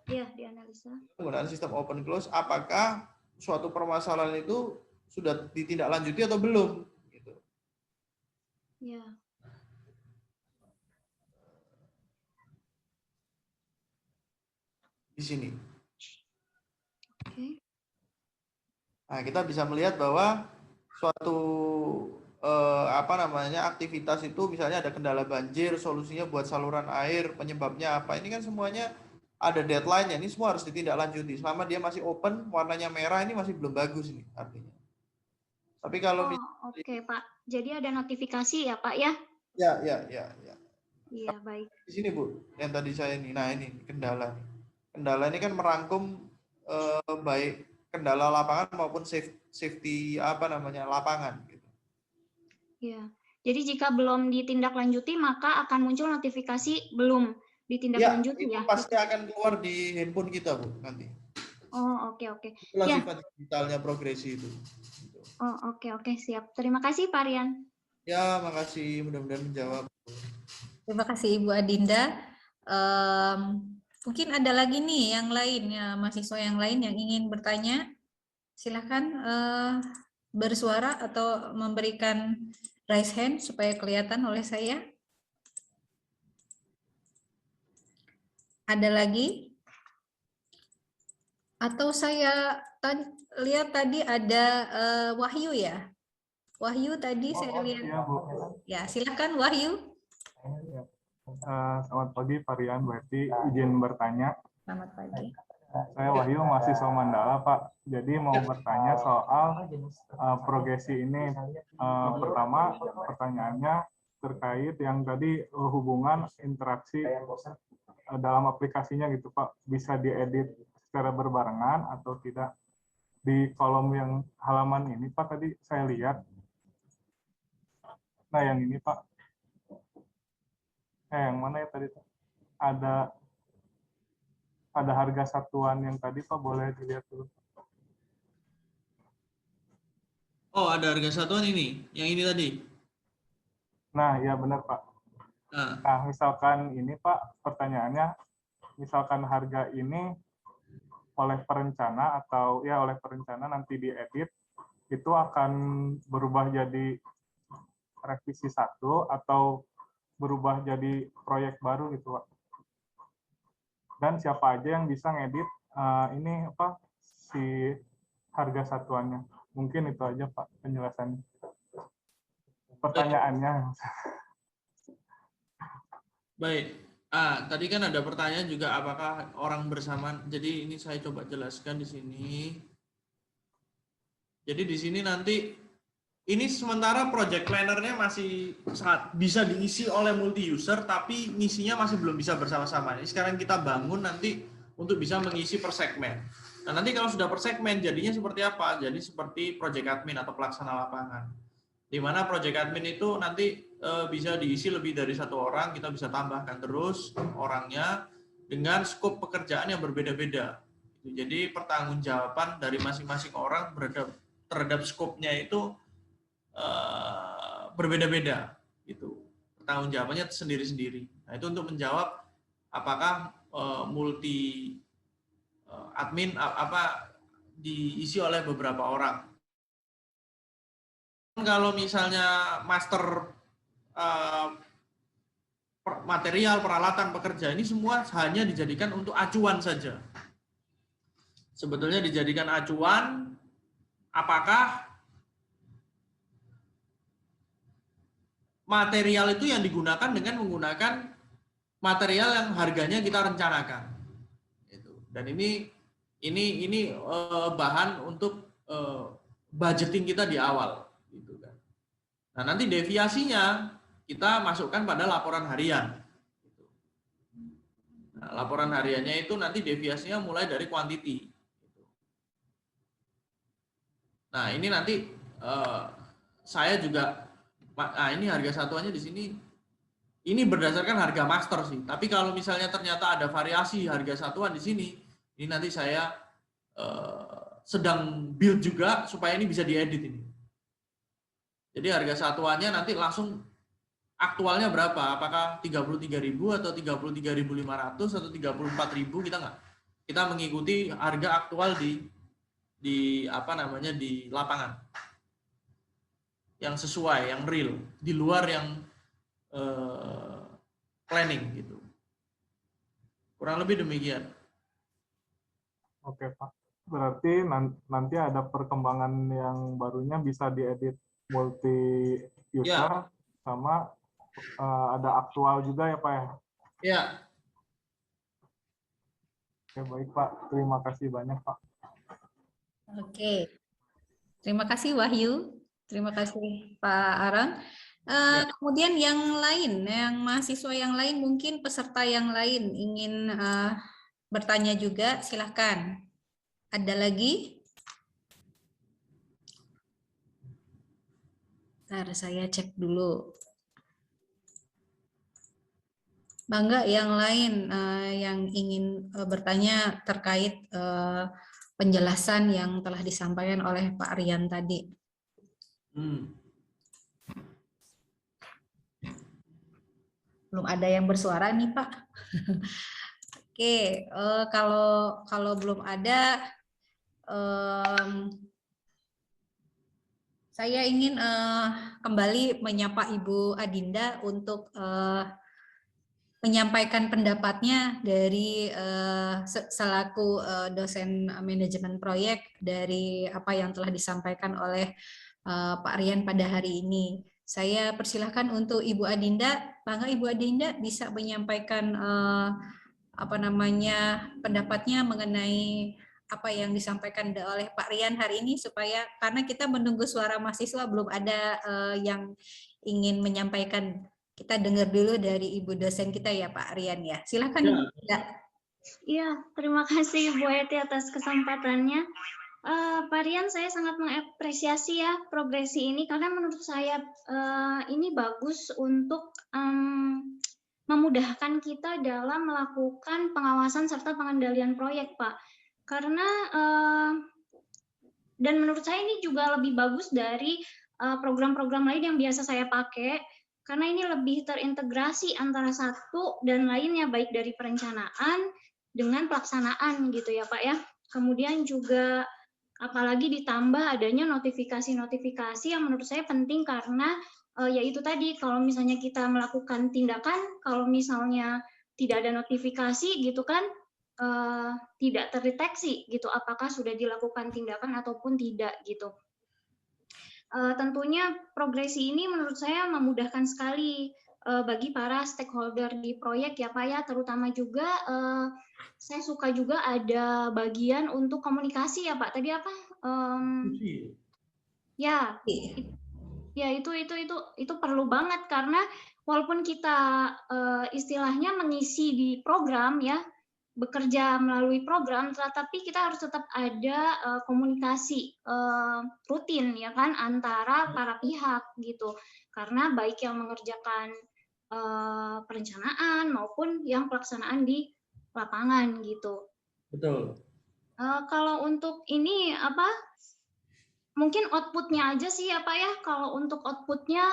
F: Iya, dianalisa.
B: Menggunakan sistem open close, apakah suatu permasalahan itu sudah ditindaklanjuti atau belum? Gitu.
F: Ya.
B: Di sini.
F: Oke.
B: Nah, kita bisa melihat bahwa suatu aktivitas itu misalnya ada kendala banjir, solusinya buat saluran air, penyebabnya apa? Ini kan semuanya ada deadline-nya, ini semua harus ditindaklanjuti. Selama dia masih open, warnanya merah, ini masih belum bagus ini artinya. Tapi kalau
F: oke, Pak. Jadi ada notifikasi ya, Pak ya?
B: Ya.
F: Iya, baik.
B: Di sini, Bu, yang tadi saya ini. Nah, ini kendala. Kendala ini kan merangkum baik kendala lapangan maupun safety lapangan gitu.
F: Iya. Jadi jika belum ditindaklanjuti maka akan muncul notifikasi belum ditindaklanjuti ya.
B: Itu pasti akan keluar di handphone kita, Bu, nanti.
F: Oh, oke.
B: Itulah
F: Ya.
B: sifat digitalnya progresi itu.
F: Oh, oke, siap. Terima kasih Pak Rian.
B: Ya, makasih. Mudah-mudahan menjawab.
C: Terima kasih Ibu Adinda. Mungkin ada lagi nih yang lain ya, mahasiswa yang lain yang ingin bertanya. Silakan bersuara atau memberikan raise hand supaya kelihatan oleh saya. Ada lagi? Atau saya lihat tadi ada Wahyu ya? Wahyu tadi saya lihat.
G: Iya, Bu.
C: Ya, silakan Wahyu.
G: Selamat pagi, Pak Rian, Bu Heti. Izin bertanya.
C: Selamat pagi.
G: Saya Wahyu, mahasiswa Mandala, Pak. Jadi mau bertanya soal progresi ini. Pertama, pertanyaannya terkait yang tadi hubungan interaksi dalam aplikasinya gitu, Pak. Bisa diedit secara berbarengan atau tidak? Di kolom yang halaman ini, Pak, tadi saya lihat. Nah, yang ini, Pak. Yang mana ya tadi? Ada harga satuan yang tadi, Pak, boleh dilihat dulu.
B: Oh, ada harga satuan ini, yang ini tadi.
G: Nah, ya benar, Pak. Nah, misalkan ini, Pak, pertanyaannya, misalkan harga ini oleh perencana atau ya oleh perencana nanti diedit, itu akan berubah jadi revisi 1 atau berubah jadi proyek baru gitu, Pak. Dan siapa aja yang bisa ngedit ini apa si harga satuannya. Mungkin itu aja Pak penjelasannya. Pertanyaannya.
B: Baik. Tadi kan ada pertanyaan juga apakah orang bersamaan. Jadi ini saya coba jelaskan di sini. Jadi di sini nanti ini sementara project planner-nya masih bisa diisi oleh multi user, tapi ngisinya masih belum bisa bersama-sama. Ini sekarang kita bangun nanti untuk bisa mengisi per segmen. Nah, nanti kalau sudah per segmen jadinya seperti apa? Jadi seperti project admin atau pelaksana lapangan. Di mana project admin itu nanti bisa diisi lebih dari 1 orang, kita bisa tambahkan terus orangnya dengan skop pekerjaan yang berbeda-beda. Jadi pertanggungjawaban dari masing-masing orang terhadap skopnya itu berbeda-beda, gitu. Pertanggungjawabannya sendiri-sendiri. Nah, itu untuk menjawab apakah multi admin apa diisi oleh beberapa orang. Kalau misalnya master material, peralatan, pekerja, ini semua hanya dijadikan untuk acuan saja. Sebetulnya dijadikan acuan apakah material itu yang digunakan dengan menggunakan material yang harganya kita rencanakan. Dan ini bahan untuk budgeting kita di awal. Gitu kan. Nah, nanti deviasinya kita masukkan pada laporan harian. Nah, laporan hariannya itu nanti deviasinya mulai dari quantity. Nah, ini nanti saya juga, ini harga satuannya di sini. Ini berdasarkan harga master sih. Tapi kalau misalnya ternyata ada variasi harga satuan di sini, ini nanti saya sedang build juga supaya ini bisa diedit ini. Jadi harga satuannya nanti langsung aktualnya berapa? Apakah 33.000 atau 33.500 atau 34.000, kita nggak. Kita mengikuti harga aktual di apa namanya di lapangan. Yang sesuai, yang real, di luar yang planning gitu. Kurang lebih demikian.
G: Oke Pak. Berarti nanti ada perkembangan yang barunya bisa diedit multi user sama ada aktual juga ya Pak ya?
B: Ya.
G: Oke, baik Pak. Terima kasih banyak Pak.
C: Oke. Terima kasih Wahyu. Terima kasih Pak Aaron. Kemudian yang lain, yang mahasiswa yang lain, mungkin peserta yang lain ingin bertanya juga, silahkan. Ada lagi? Bentar, saya cek dulu. Bangga yang lain yang ingin bertanya terkait penjelasan yang telah disampaikan oleh Pak Rian tadi. Belum ada yang bersuara nih Pak. Oke, kalau belum ada, saya ingin kembali menyapa Ibu Adinda untuk menyampaikan pendapatnya dari selaku dosen manajemen proyek dari apa yang telah disampaikan oleh Pak Rian pada hari ini. Saya persilahkan untuk Ibu Adinda. Bangga Ibu Adinda bisa menyampaikan pendapatnya mengenai apa yang disampaikan oleh Pak Rian hari ini, supaya karena kita menunggu suara mahasiswa belum ada yang ingin menyampaikan. Kita dengar dulu dari Ibu dosen kita ya Pak Rian ya. Silakan Ibu.
F: Iya, terima kasih Bu Eti atas kesempatannya. Pak Rian, saya sangat mengapresiasi ya progresi ini, karena menurut saya ini bagus untuk memudahkan kita dalam melakukan pengawasan serta pengendalian proyek, Pak. Karena dan menurut saya ini juga lebih bagus dari program-program lain yang biasa saya pakai, karena ini lebih terintegrasi antara satu dan lainnya, baik dari perencanaan dengan pelaksanaan gitu ya Pak ya. Kemudian juga apalagi ditambah adanya notifikasi-notifikasi yang menurut saya penting karena yaitu tadi kalau misalnya kita melakukan tindakan, kalau misalnya tidak ada notifikasi gitu kan, tidak terdeteksi gitu apakah sudah dilakukan tindakan ataupun tidak gitu. Tentunya progresi ini menurut saya memudahkan sekali bagi para stakeholder di proyek ya Pak ya, terutama juga saya suka juga ada bagian untuk komunikasi ya Pak. Tadi apa? Ya, ya itu perlu banget karena walaupun kita istilahnya mengisi di program ya, bekerja melalui program, tetapi kita harus tetap ada komunikasi rutin ya kan antara para pihak gitu. Karena baik yang mengerjakan perencanaan maupun yang pelaksanaan di lapangan gitu.
B: Betul.
F: Kalau untuk ini apa? Mungkin outputnya aja sih ya Pak ya. Kalau untuk outputnya,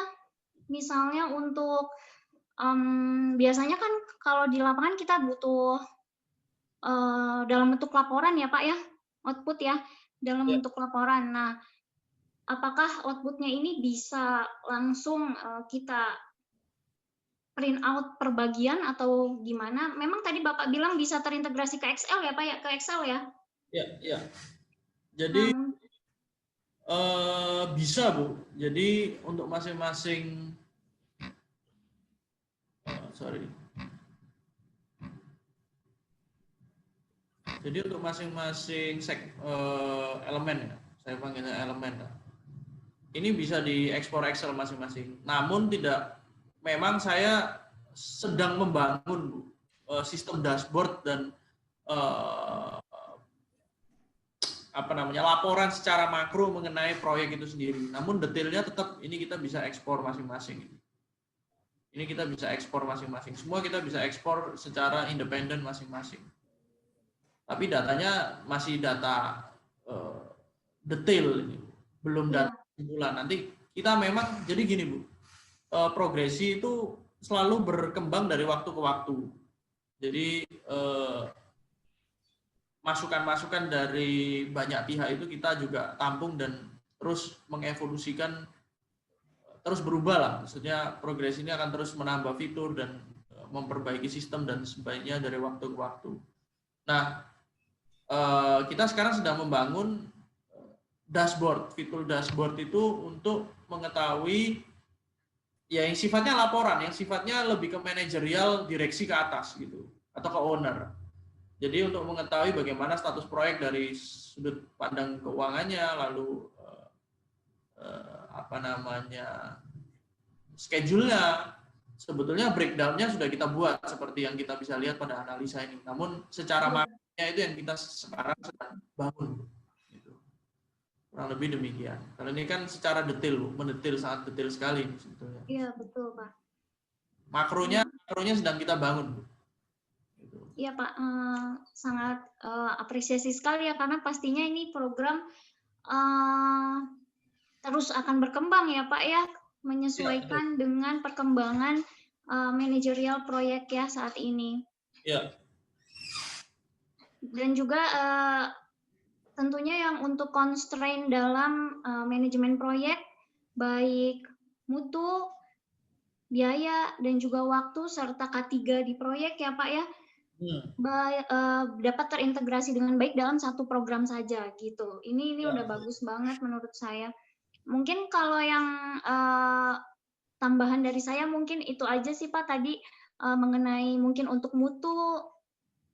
F: misalnya untuk biasanya kan kalau di lapangan kita butuh dalam bentuk laporan ya Pak ya, output ya dalam bentuk laporan. Nah, apakah outputnya ini bisa langsung kita print out per bagian atau gimana? Memang tadi Bapak bilang bisa terintegrasi ke Excel ya Pak ya, ke Excel ya?
B: Ya. Jadi bisa Bu. Jadi untuk masing-masing Jadi untuk masing-masing elemen ya, saya panggilnya elemen. Ini bisa diekspor Excel masing-masing. Namun memang saya sedang membangun sistem dashboard dan laporan secara makro mengenai proyek itu sendiri. Namun detailnya tetap ini kita bisa ekspor masing-masing. Ini kita bisa ekspor masing-masing. Semua kita bisa ekspor secara independen masing-masing. Tapi datanya masih data detail ini, belum data kesimpulan. Nanti kita memang jadi gini Bu, progresi itu selalu berkembang dari waktu ke waktu. Jadi masukan-masukan dari banyak pihak itu kita juga tampung dan terus mengevolusikan, terus berubah lah. Maksudnya progresi ini akan terus menambah fitur dan memperbaiki sistem dan sebagainya dari waktu ke waktu. Nah, kita sekarang sedang membangun dashboard, fitur dashboard itu untuk mengetahui ya yang sifatnya laporan, yang sifatnya lebih ke manajerial direksi ke atas gitu atau ke owner. Jadi untuk mengetahui bagaimana status proyek dari sudut pandang keuangannya, lalu schedule-nya, sebetulnya breakdown-nya sudah kita buat seperti yang kita bisa lihat pada analisa ini. Namun secara makronya itu yang kita sekarang sedang bangun. Gitu. Kurang lebih demikian. Kalau ini kan secara detail, mendetail, sangat detail sekali sebetulnya.
F: Iya betul Pak.
B: Makronya sedang kita bangun.
F: Iya Pak, sangat apresiasi sekali ya karena pastinya ini program terus akan berkembang ya Pak ya, menyesuaikan dengan perkembangan manajerial proyek ya saat ini.
B: Iya.
F: Dan juga tentunya yang untuk constraint dalam manajemen proyek, baik mutu, biaya, dan juga waktu, serta K3 di proyek ya Pak ya, dapat terintegrasi dengan baik dalam satu program saja gitu. Ini udah bagus banget menurut saya. Mungkin kalau yang tambahan dari saya mungkin itu aja sih Pak tadi mengenai mungkin untuk mutu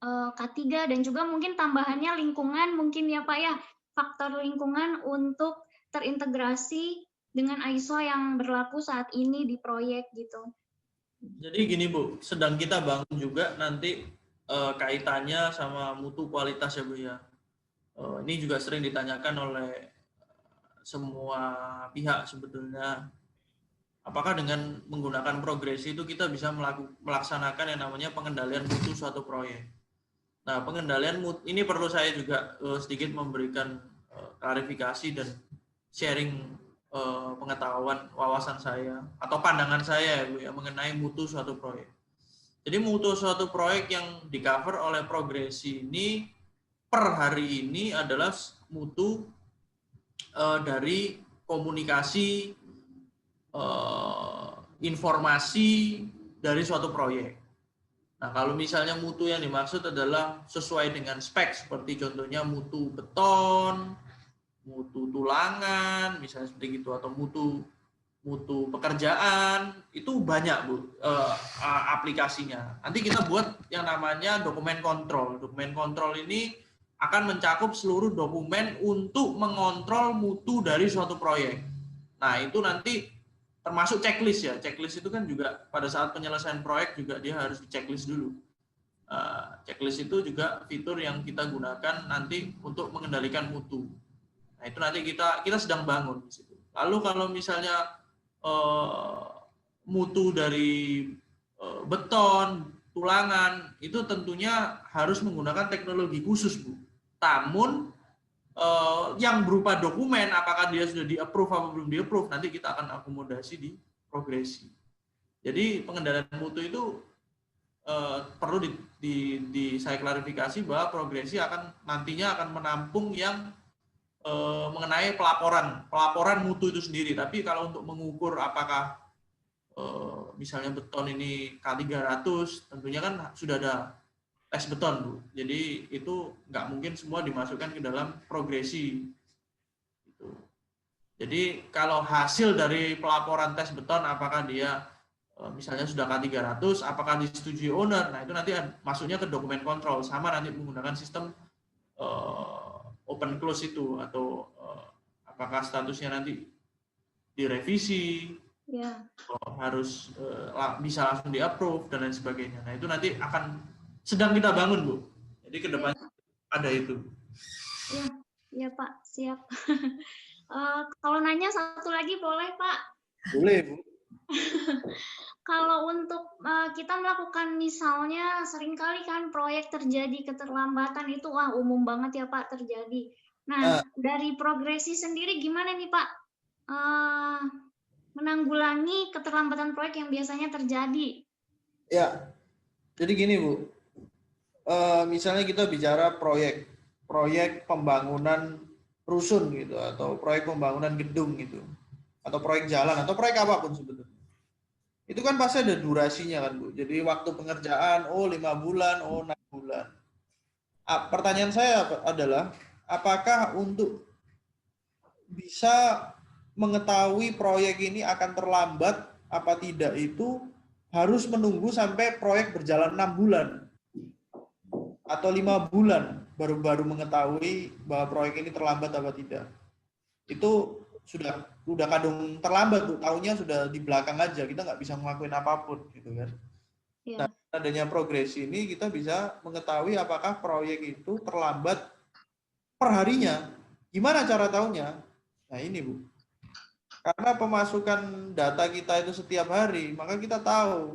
F: K3 dan juga mungkin tambahannya lingkungan mungkin ya Pak ya, faktor lingkungan untuk terintegrasi dengan ISO yang berlaku saat ini di proyek gitu.
B: Jadi gini Bu, sedang kita bangun juga nanti kaitannya sama mutu kualitas ya Bu ya. Ini juga sering ditanyakan oleh semua pihak sebetulnya. Apakah dengan menggunakan progresi itu kita bisa melaksanakan yang namanya pengendalian mutu suatu proyek. Nah, pengendalian mutu ini perlu saya juga sedikit memberikan klarifikasi dan sharing pengetahuan, wawasan saya atau pandangan saya ya Bu ya mengenai mutu suatu proyek. Jadi mutu suatu proyek yang di-cover oleh progresi ini per hari ini adalah mutu dari komunikasi informasi dari suatu proyek. Nah, kalau misalnya mutu yang dimaksud adalah sesuai dengan spek, seperti contohnya mutu beton, mutu tulangan, misalnya seperti itu, atau mutu pekerjaan, itu banyak Bu aplikasinya. Nanti kita buat yang namanya dokumen kontrol. Dokumen kontrol ini akan mencakup seluruh dokumen untuk mengontrol mutu dari suatu proyek. Nah, itu nanti termasuk checklist ya. Checklist itu kan juga pada saat penyelesaian proyek juga dia harus di checklist dulu. Checklist itu juga fitur yang kita gunakan nanti untuk mengendalikan mutu. Nah, itu nanti kita sedang bangun di situ. Lalu kalau misalnya mutu dari beton, tulangan, itu tentunya harus menggunakan teknologi khusus, Bu. Namun yang berupa dokumen, apakah dia sudah di-approve atau belum di-approve, nanti kita akan akomodasi di progresi. Jadi pengendalian mutu itu perlu saya klarifikasi bahwa progresi nantinya akan menampung yang mengenai pelaporan mutu itu sendiri. Tapi kalau untuk mengukur apakah misalnya beton ini K300, tentunya kan sudah ada tes beton, Bu. Jadi itu nggak mungkin semua dimasukkan ke dalam progresi. Jadi kalau hasil dari pelaporan tes beton, apakah dia misalnya sudah K300, apakah disetujui owner, nah itu nanti masuknya ke dokumen kontrol, sama nanti menggunakan sistem open close itu, atau apakah statusnya nanti direvisi, harus bisa langsung di-approve, dan lain sebagainya. Nah itu nanti akan sedang kita bangun, Bu. Jadi ke depan ada itu.
F: Iya Pak, siap. Kalau nanya satu lagi boleh Pak?
B: Boleh, Bu.
F: Kalau untuk kita melakukan misalnya seringkali kan proyek terjadi keterlambatan itu umum banget ya Pak terjadi. Nah, dari progresi sendiri gimana nih Pak menanggulangi keterlambatan proyek yang biasanya terjadi?
B: Ya, jadi gini Bu, misalnya kita bicara proyek pembangunan rusun gitu, atau proyek pembangunan gedung gitu, atau proyek jalan, atau proyek apapun sebetulnya. Itu kan pasti ada durasinya kan Bu. Jadi waktu pengerjaan 5 bulan, 6 bulan. Pertanyaan saya adalah, apakah untuk bisa mengetahui proyek ini akan terlambat apa tidak itu harus menunggu sampai proyek berjalan 6 bulan atau 5 bulan baru mengetahui bahwa proyek ini terlambat apa tidak? Itu sudah kadung terlambat, Bu. Taunya sudah di belakang aja, kita nggak bisa ngelakuin apapun gitu kan. Nah, adanya progresi ini kita bisa mengetahui apakah proyek itu terlambat per harinya. Gimana cara taunya? Nah ini Bu, karena pemasukan data kita itu setiap hari, maka kita tahu.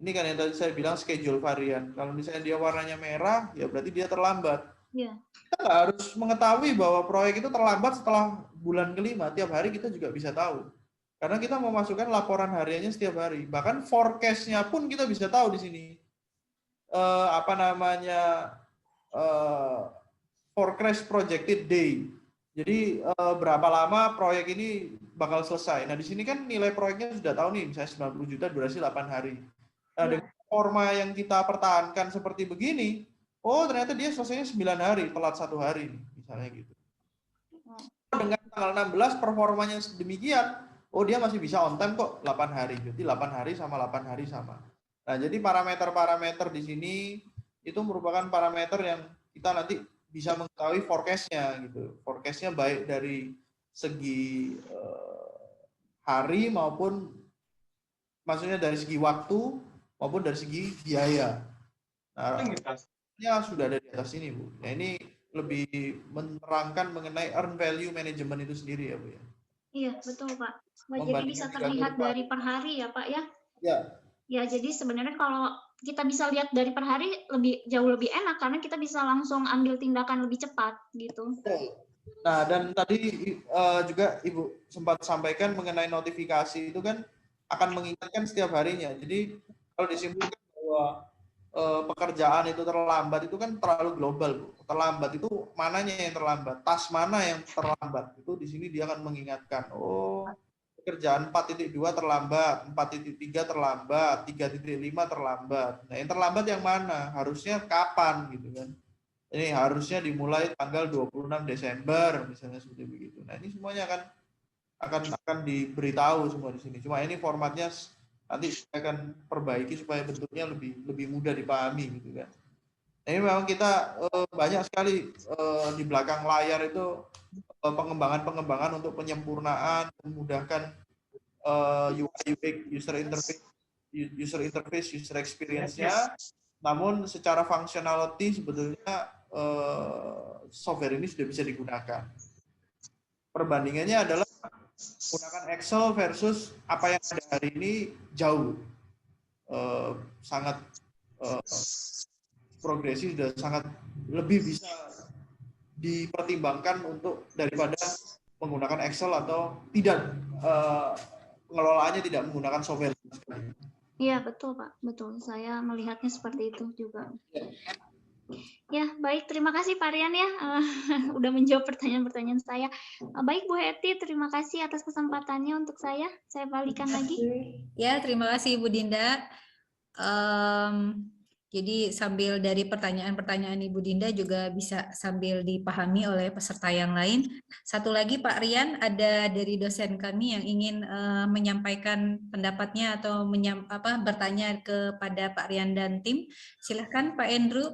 B: Ini kan yang tadi saya bilang schedule varian. Kalau misalnya dia warnanya merah, ya berarti dia terlambat. Kita nggak harus mengetahui bahwa proyek itu terlambat setelah bulan kelima. Tiap hari kita juga bisa tahu. Karena kita memasukkan laporan hariannya setiap hari. Bahkan forecast-nya pun kita bisa tahu di sini. Forecast projected day. Jadi berapa lama proyek ini bakal selesai. Nah di sini kan nilai proyeknya sudah tahu nih, misalnya 90 juta durasi 8 hari. Nah, dengan forma yang kita pertahankan seperti begini, ternyata dia selesainya 9 hari, telat 1 hari, misalnya gitu. Dengan tanggal 16 performanya demikian, dia masih bisa on time kok 8 hari. Jadi 8 hari sama 8 hari sama. Nah, jadi parameter-parameter di sini itu merupakan parameter yang kita nanti bisa mengetahui forecast-nya gitu. Forecast-nya baik dari segi hari maupun maksudnya dari segi waktu maupun dari segi biaya. Nah, ya sudah ada di atas ini, Bu. Nah, ini lebih menerangkan mengenai earn value management itu sendiri ya, Bu ya.
F: Iya, betul, Pak. Jadi bisa terlihat dari per hari ya, Pak ya?
B: Ya.
F: Ya, jadi sebenarnya kalau kita bisa lihat dari per hari jauh lebih enak karena kita bisa langsung ambil tindakan lebih cepat gitu.
B: Nah, dan tadi juga Ibu sempat sampaikan mengenai notifikasi itu kan akan mengingatkan setiap harinya. Jadi kalau disimpulkan bahwa
H: pekerjaan itu terlambat itu kan terlalu global, Bu. Terlambat itu mananya yang terlambat, task mana yang terlambat, itu di sini dia akan mengingatkan, oh pekerjaan 4.2 terlambat, 4.3 terlambat, 3.5 terlambat. Nah yang terlambat yang mana? Harusnya kapan gitu kan? Ini harusnya dimulai tanggal 26 Desember misalnya seperti begitu. Nah ini semuanya akan diberitahu semua di sini. Cuma ini formatnya nanti saya akan perbaiki supaya bentuknya lebih mudah dipahami gitu kan. Ini memang kita banyak sekali di belakang layar itu pengembangan untuk penyempurnaan, memudahkan UI UX, user interface, user experience-nya. Namun secara functionality sebetulnya software ini sudah bisa digunakan. Perbandingannya adalah menggunakan Excel versus apa yang ada hari ini jauh, sangat progresif, sudah sangat lebih bisa dipertimbangkan untuk daripada menggunakan Excel atau tidak, pengelolaannya tidak menggunakan software.
F: Iya betul Pak, betul. Saya melihatnya seperti itu juga. Ya, baik. Terima kasih Pak Rian ya, udah menjawab pertanyaan-pertanyaan saya. Baik Bu Heti, terima kasih atas kesempatannya untuk saya. Saya balikan lagi.
C: Ya, terima kasih Ibu Dinda. Jadi sambil dari pertanyaan-pertanyaan Ibu Dinda juga bisa sambil dipahami oleh peserta yang lain. Satu lagi Pak Rian, ada dari dosen kami yang ingin menyampaikan pendapatnya atau bertanya kepada Pak Rian dan tim. Silahkan Pak Andrew.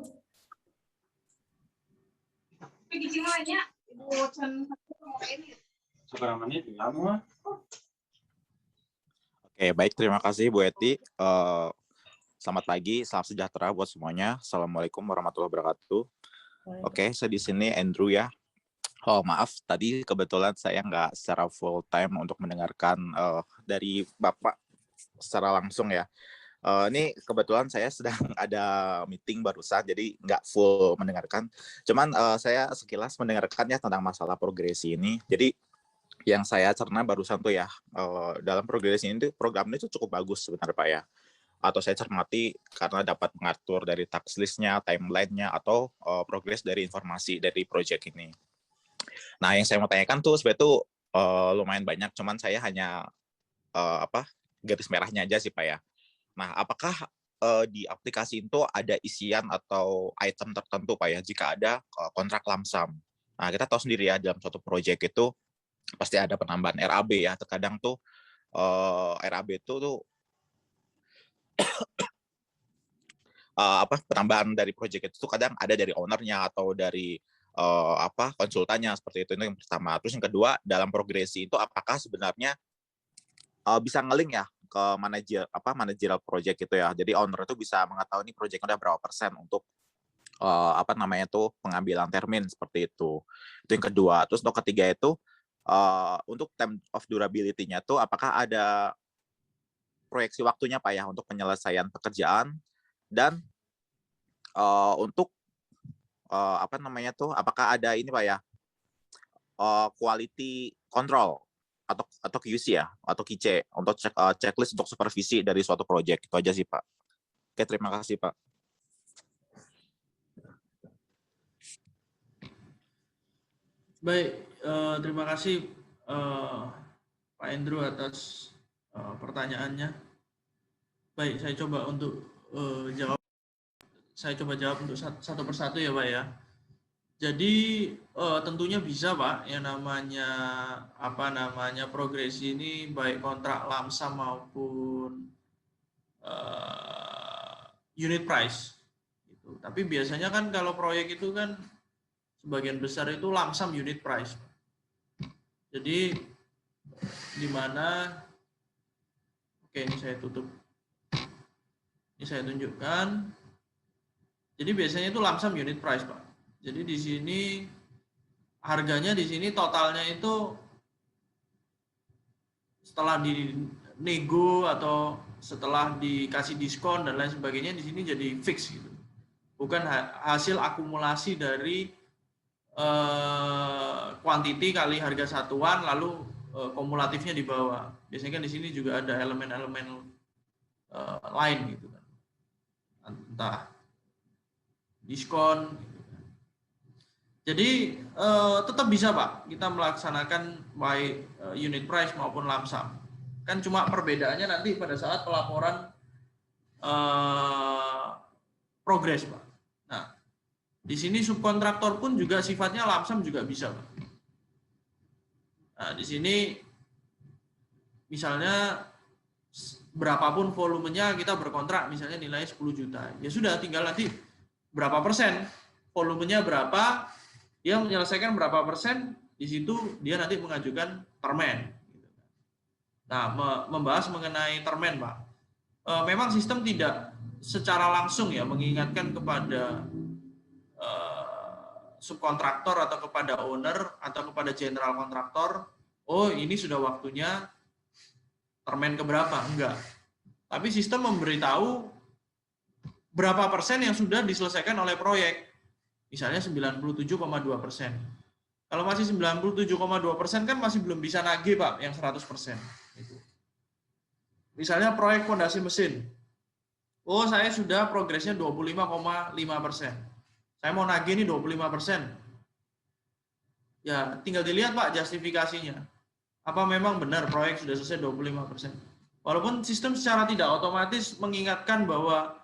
I: Oke, baik. Terima kasih Bu Eti. Selamat pagi, salam sejahtera buat semuanya. Assalamualaikum warahmatullahi wabarakatuh. Oke, saya di sini Andrew ya. Oh maaf, tadi kebetulan saya nggak secara full time untuk mendengarkan dari Bapak secara langsung ya. Ini kebetulan saya sedang ada meeting barusan, jadi nggak full mendengarkan. Cuman saya sekilas mendengarkan ya tentang masalah progresi ini. Jadi yang saya cerna barusan tuh ya, dalam progresi ini program ini tuh cukup bagus sebenarnya Pak ya. Atau saya cermati karena dapat mengatur dari task list-nya, timeline-nya, atau progres dari informasi dari project ini. Nah, yang saya mau tanyakan tuh sebenarnya tuh lumayan banyak, cuman saya hanya garis merahnya aja sih Pak ya. Nah, apakah di aplikasi itu ada isian atau item tertentu Pak ya, jika ada kontrak lamsam? Nah, kita tahu sendiri ya, dalam suatu project itu pasti ada penambahan RAB ya. Terkadang tuh RAB itu tuh penambahan dari project itu tuh kadang ada dari ownernya atau dari konsultannya, seperti itu yang pertama. Terus yang kedua, dalam progresi itu apakah sebenarnya bisa nge-link ya ke manajerial project gitu ya. Jadi owner itu bisa mengetahui ini project udah berapa persen untuk pengambilan termin seperti itu. Itu yang kedua. Terus untuk ketiga itu untuk time of durability-nya tuh apakah ada proyeksi waktunya Pak ya untuk penyelesaian pekerjaan, dan untuk apakah ada ini Pak ya quality control atau QC ya, atau QC untuk checklist untuk supervisi dari suatu proyek. Itu aja sih Pak. Oke, terima kasih Pak.
B: Baik, terima kasih Pak Andrew atas pertanyaannya. Baik, saya coba untuk jawab. Saya coba jawab untuk satu persatu ya Pak ya. Jadi tentunya bisa Pak, yang namanya progresi ini baik kontrak lamsam maupun unit price. Gitu. Tapi biasanya kan kalau proyek itu kan sebagian besar itu lamsam unit price. Jadi di mana, oke ini saya tutup, ini saya tunjukkan. Jadi biasanya itu lamsam unit price Pak. Jadi di sini harganya di sini totalnya itu setelah dinego atau setelah dikasih diskon dan lain sebagainya, di sini jadi fix gitu. Bukan hasil akumulasi dari quantity kali harga satuan lalu kumulatifnya di bawah. Biasanya kan di sini juga ada elemen-elemen lain gitu kan. entah diskon. Jadi tetap bisa Pak kita melaksanakan baik unit price maupun lump sum. Kan cuma perbedaannya nanti pada saat pelaporan progres Pak. Nah, di sini subkontraktor pun juga sifatnya lump sum juga bisa Pak. Nah, di sini misalnya berapapun volumenya kita berkontrak, misalnya nilainya 10 juta. Ya sudah, tinggal nanti berapa persen, volumenya berapa, dia menyelesaikan berapa persen, di situ dia nanti mengajukan termen. Nah, membahas mengenai termen, Pak. Memang sistem tidak secara langsung ya mengingatkan kepada subkontraktor atau kepada owner atau kepada general kontraktor, oh ini sudah waktunya termen keberapa, enggak. Tapi sistem memberitahu berapa persen yang sudah diselesaikan oleh proyek. Misalnya 97,2%. Kalau masih 97,2% kan masih belum bisa nagih Pak, yang 100%. Itu. Misalnya proyek fondasi mesin. Oh saya sudah progresnya 25,5%. Saya mau nagih ini 25%. Ya tinggal dilihat Pak justifikasinya. Apa memang benar proyek sudah selesai 25%? Walaupun sistem secara tidak otomatis mengingatkan bahwa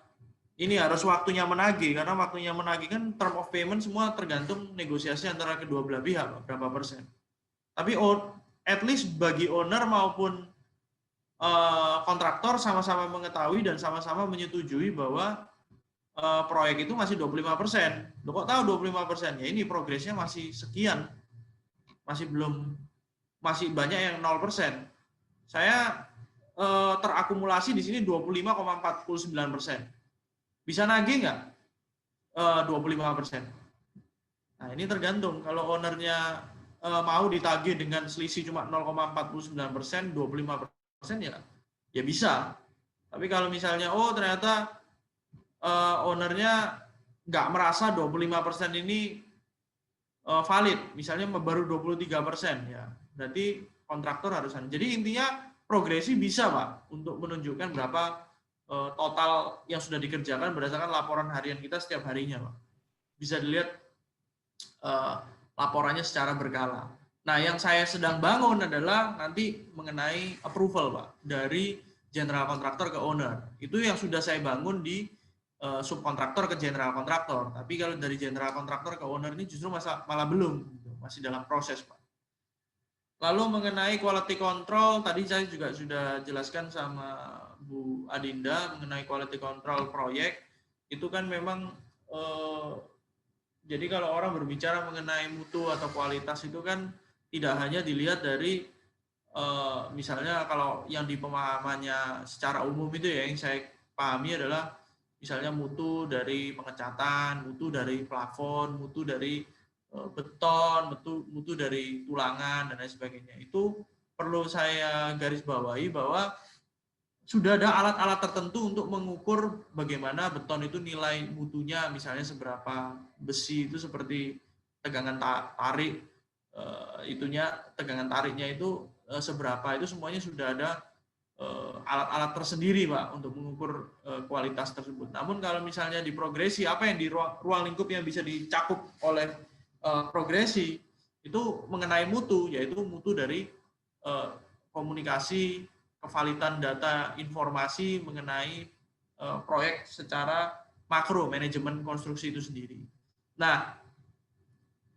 B: ini harus waktunya menagih, karena waktunya menagih kan term of payment semua tergantung negosiasi antara kedua belah pihak, berapa persen. Tapi at least bagi owner maupun kontraktor sama-sama mengetahui dan sama-sama menyetujui bahwa proyek itu masih 25%. Loh kok tahu 25%? Ya ini progresnya masih sekian. Masih banyak yang 0%. Saya terakumulasi di sini 25,49%. Bisa nagih nggak 25%? Nah ini tergantung. Kalau ownernya mau ditagih dengan selisih cuma 0,49%, 25% ya bisa. Tapi kalau misalnya ternyata ownernya nggak merasa 25% ini valid, misalnya baru 23%, ya berarti kontraktor harus. Jadi intinya progresi bisa Pak untuk menunjukkan berapa total yang sudah dikerjakan berdasarkan laporan harian kita setiap harinya Pak. Bisa dilihat laporannya secara berkala. Nah yang saya sedang bangun adalah nanti mengenai approval Pak dari general kontraktor ke owner. Itu yang sudah saya bangun di subkontraktor ke general kontraktor. Tapi kalau dari general kontraktor ke owner ini justru malah belum, masih dalam proses Pak. Lalu mengenai quality control, tadi saya juga sudah jelaskan sama Bu Adinda mengenai quality control proyek. Itu kan memang, jadi kalau orang berbicara mengenai mutu atau kualitas itu kan tidak hanya dilihat dari, misalnya kalau yang di pemahamannya secara umum itu ya, yang saya pahami adalah misalnya mutu dari pengecatan, mutu dari plafon, mutu dari beton, mutu dari tulangan, dan lain sebagainya. Itu perlu saya garis bawahi bahwa sudah ada alat-alat tertentu untuk mengukur bagaimana beton itu nilai mutunya, misalnya seberapa besi itu seperti tegangan tarik, tegangan tariknya itu seberapa, itu semuanya sudah ada alat-alat tersendiri Pak untuk mengukur kualitas tersebut. Namun kalau misalnya di progresi, apa yang di ruang lingkup yang bisa dicakup oleh progresi itu mengenai mutu, yaitu mutu dari komunikasi, kevalitan data informasi mengenai proyek secara makro, manajemen konstruksi itu sendiri. Nah,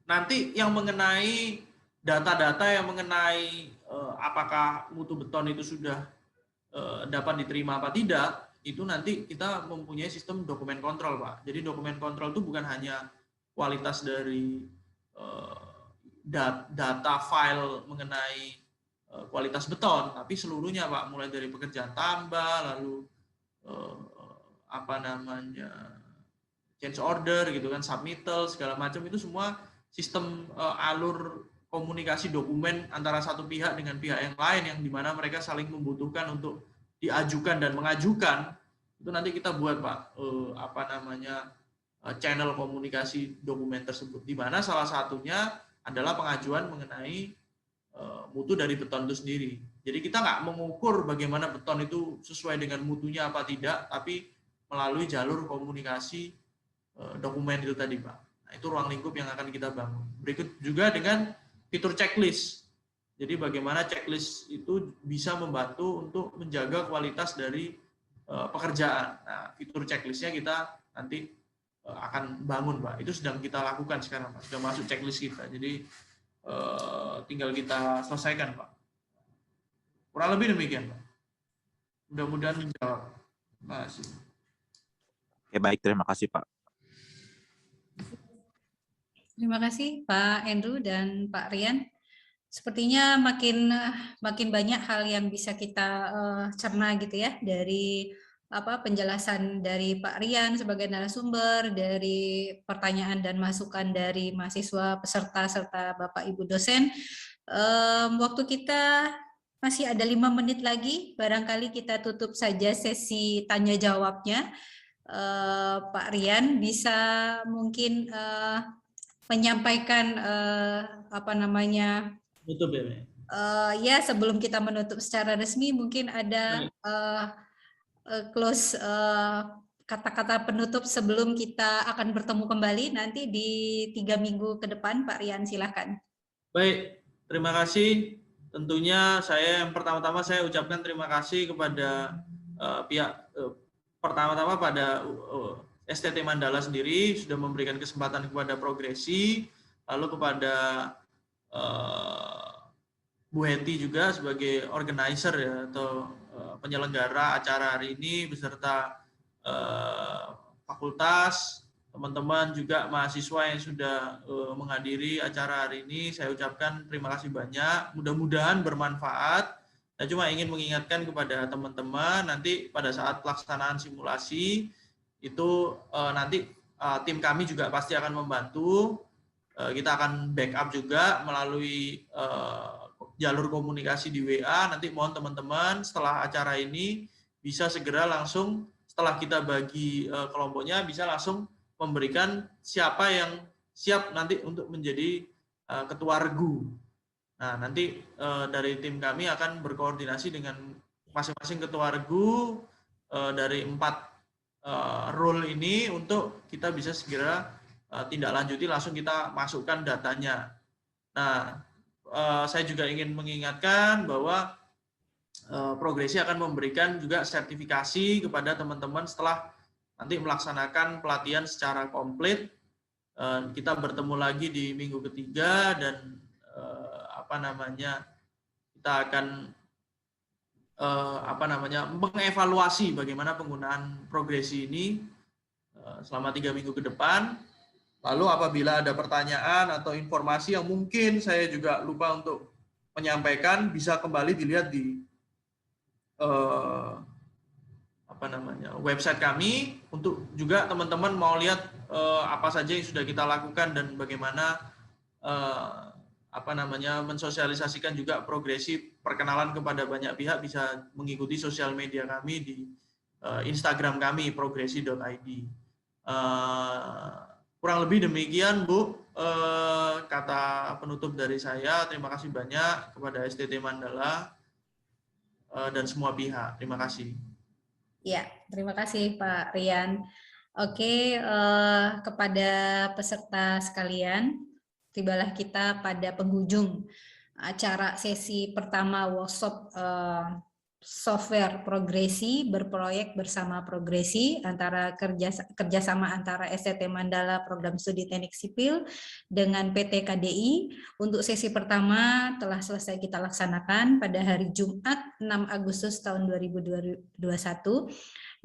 B: nanti yang mengenai data-data yang mengenai apakah mutu beton itu sudah dapat diterima apa tidak, itu nanti kita mempunyai sistem dokumen kontrol Pak. Jadi dokumen kontrol itu bukan hanya kualitas dari data file mengenai kualitas beton, tapi seluruhnya Pak, mulai dari pekerjaan tambah, lalu change order gitu kan, submittal segala macam, itu semua sistem alur komunikasi dokumen antara satu pihak dengan pihak yang lain yang dimana mereka saling membutuhkan untuk diajukan dan mengajukan, itu nanti kita buat Pak channel komunikasi dokumen tersebut, di mana salah satunya adalah pengajuan mengenai mutu dari beton itu sendiri. Jadi kita nggak mengukur bagaimana beton itu sesuai dengan mutunya apa tidak, tapi melalui jalur komunikasi dokumen itu tadi, Pak. Nah, itu ruang lingkup yang akan kita bangun. Berikut juga dengan fitur checklist. Jadi bagaimana checklist itu bisa membantu untuk menjaga kualitas dari pekerjaan. Nah, fitur checklistnya kita nanti akan bangun, Pak. Itu sedang kita lakukan sekarang, Pak. Sudah masuk checklist kita. Jadi tinggal kita selesaikan, Pak. Kurang lebih demikian, Pak. Mudah-mudahan menjawab. Terima kasih.
I: Oke, baik. Terima kasih, Pak.
C: Terima kasih Pak Andrew dan Pak Rian. Sepertinya makin banyak hal yang bisa kita cerna gitu ya dari penjelasan dari Pak Rian sebagai narasumber, dari pertanyaan dan masukan dari mahasiswa peserta serta Bapak Ibu dosen. Waktu kita masih ada 5 menit lagi, barangkali kita tutup saja sesi tanya jawabnya. Pak Rian bisa mungkin menyampaikan
B: tutup ya,
C: ya sebelum kita menutup secara resmi mungkin ada close kata-kata penutup sebelum kita akan bertemu kembali nanti di 3 minggu ke depan. Pak Rian, silakan.
B: Baik, terima kasih. Tentunya yang pertama-tama saya ucapkan terima kasih kepada pihak pertama-tama pada STT Mandala sendiri sudah memberikan kesempatan kepada Progresi, lalu kepada Bu Heti juga sebagai organizer ya, atau penyelenggara acara hari ini beserta fakultas, teman-teman juga mahasiswa yang sudah menghadiri acara hari ini. Saya ucapkan terima kasih banyak, mudah-mudahan bermanfaat. Saya cuma ingin mengingatkan kepada teman-teman nanti pada saat pelaksanaan simulasi itu nanti tim kami juga pasti akan membantu. Kita akan backup juga melalui jalur komunikasi di WA. Nanti mohon teman-teman setelah acara ini bisa segera langsung setelah kita bagi kelompoknya bisa langsung memberikan siapa yang siap nanti untuk menjadi ketua regu. Nah, nanti dari tim kami akan berkoordinasi dengan masing-masing ketua regu dari 4 role ini untuk kita bisa segera tindak lanjuti, langsung kita masukkan datanya. Nah, saya juga ingin mengingatkan bahwa Progresi akan memberikan juga sertifikasi kepada teman-teman setelah nanti melaksanakan pelatihan secara komplit. Kita bertemu lagi di minggu ketiga dan kita akan mengevaluasi bagaimana penggunaan Progresi ini selama 3 minggu ke depan. Lalu apabila ada pertanyaan atau informasi yang mungkin saya juga lupa untuk menyampaikan, bisa kembali dilihat di website kami. Untuk juga teman-teman mau lihat apa saja yang sudah kita lakukan dan bagaimana mensosialisasikan juga Progresi, perkenalan kepada banyak pihak, bisa mengikuti sosial media kami di Instagram kami progresi.id. Kurang lebih demikian, Bu, kata penutup dari saya. Terima kasih banyak kepada STT Mandala dan semua pihak. Terima kasih.
C: Ya, terima kasih Pak Rian. Oke, kepada peserta sekalian, tibalah kita pada penghujung acara sesi pertama workshop software Progresi, berproyek bersama Progresi, antara kerjasama antara STT Mandala Program Studi Teknik Sipil dengan PT KDI. Untuk sesi pertama telah selesai kita laksanakan pada hari Jumat 6 Agustus tahun 2021.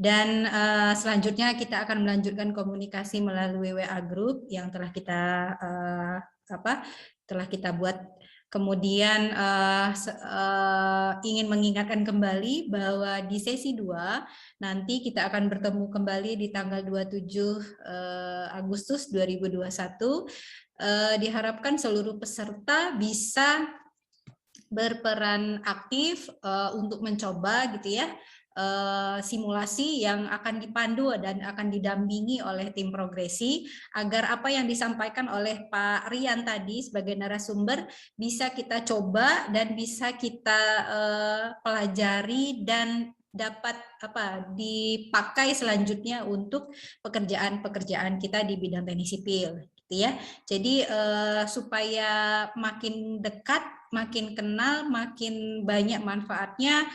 C: Dan selanjutnya kita akan melanjutkan komunikasi melalui WA Group yang telah kita buat. Kemudian ingin mengingatkan kembali bahwa di sesi 2 nanti kita akan bertemu kembali di tanggal 27 Agustus 2021. Diharapkan seluruh peserta bisa berperan aktif untuk mencoba gitu ya simulasi yang akan dipandu dan akan didampingi oleh tim Progresi, agar apa yang disampaikan oleh Pak Rian tadi sebagai narasumber bisa kita coba dan bisa kita pelajari dan dapat dipakai selanjutnya untuk pekerjaan-pekerjaan kita di bidang teknik sipil, gitu ya. Jadi supaya makin dekat, makin kenal, makin banyak manfaatnya,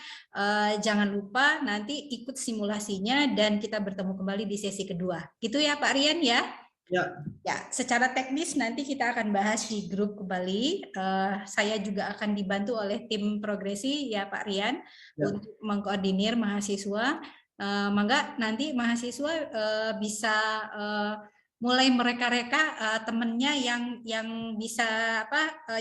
C: jangan lupa nanti ikut simulasinya dan kita bertemu kembali di sesi kedua. Gitu ya Pak Rian ya? Ya, secara teknis nanti kita akan bahas di grup kembali. Saya juga akan dibantu oleh tim progresi ya Pak Rian untuk mengkoordinir mahasiswa. Mangga nanti mahasiswa bisa mulai mereka-reka temennya yang bisa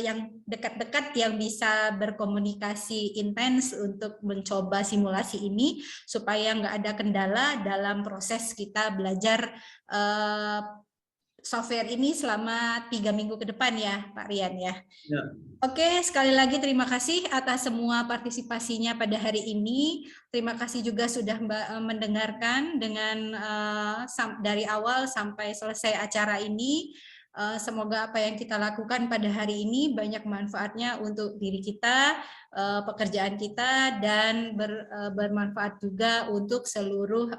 C: yang dekat-dekat, yang bisa berkomunikasi intens untuk mencoba simulasi ini supaya nggak ada kendala dalam proses kita belajar software ini selama 3 minggu ke depan ya Pak Rian ya. Oke, sekali lagi terima kasih atas semua partisipasinya pada hari ini. Terima kasih juga sudah mendengarkan dengan dari awal sampai selesai acara ini. Semoga apa yang kita lakukan pada hari ini banyak manfaatnya untuk diri kita, pekerjaan kita, dan bermanfaat juga untuk seluruh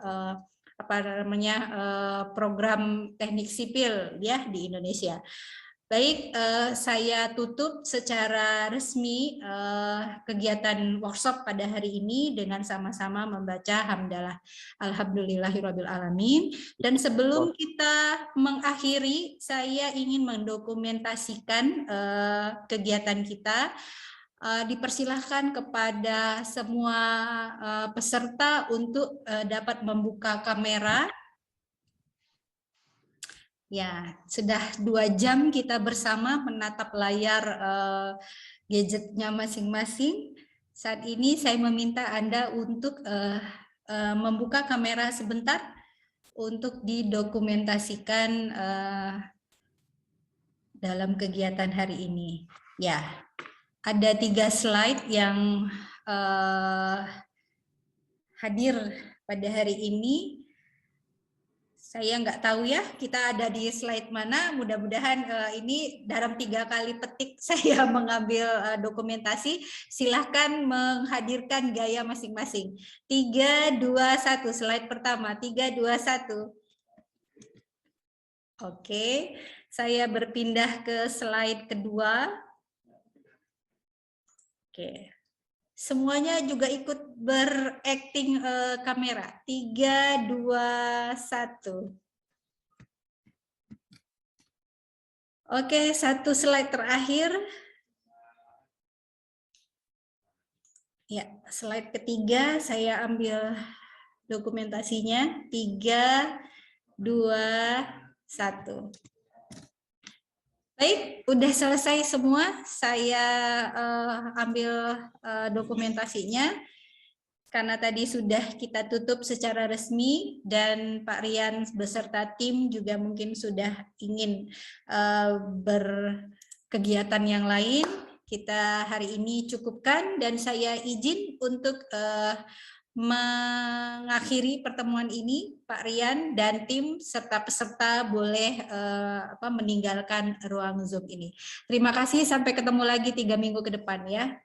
C: program teknik sipil ya di Indonesia. Baik, saya tutup secara resmi kegiatan workshop pada hari ini dengan sama-sama membaca hamdalah alhamdulillahirabbil alamin. Dan sebelum kita mengakhiri, saya ingin mendokumentasikan kegiatan kita. Dipersilahkan kepada semua peserta untuk dapat membuka kamera. Ya, sudah 2 jam kita bersama menatap layar gadgetnya masing-masing. Saat ini saya meminta Anda untuk membuka kamera sebentar untuk didokumentasikan dalam kegiatan hari ini. Ya. Ada 3 slide yang hadir pada hari ini. Saya nggak tahu ya, kita ada di slide mana. Mudah-mudahan ini dalam 3 kali petik saya mengambil dokumentasi. Silahkan menghadirkan gaya masing-masing. 3, 2, 1. Slide pertama. 3, 2, 1. Oke, saya berpindah ke slide kedua. Oke, semuanya juga ikut berakting kamera. 3, 2, 1. Oke, 1 slide terakhir. Ya, slide ketiga saya ambil dokumentasinya. 3, 2, 1. Baik, udah selesai semua. Saya ambil dokumentasinya karena tadi sudah kita tutup secara resmi dan Pak Rian beserta tim juga mungkin sudah ingin berkegiatan yang lain. Kita hari ini cukupkan dan saya izin untuk mengakhiri pertemuan ini, Pak Rian dan tim serta peserta boleh meninggalkan ruang Zoom ini. Terima kasih, sampai ketemu lagi 3 minggu ke depan ya.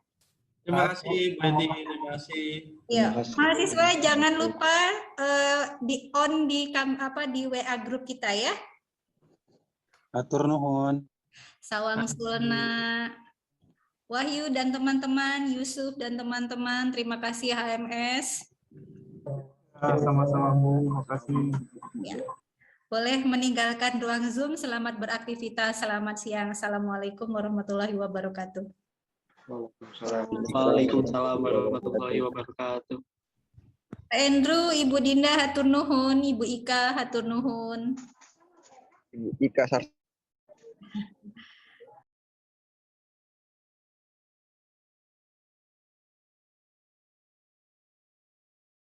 B: Terima kasih, Bu Edi. Terima kasih.
C: Ya, mahasiswa jangan lupa di WA grup kita ya.
J: Atur nuhun.
C: Sawang Sulena, Wahyu dan teman-teman, Yusuf dan teman-teman, terima kasih HMS.
G: Sama-sama Bu, terima kasih.
C: Ya. Boleh meninggalkan ruang Zoom, selamat beraktivitas, selamat siang. Assalamualaikum warahmatullahi wabarakatuh.
K: Waalaikumsalam warahmatullahi wabarakatuh.
C: Pak Andrew, Ibu Dinda hatur nuhun, Ibu Ika hatur nuhun.
J: Ibu Ika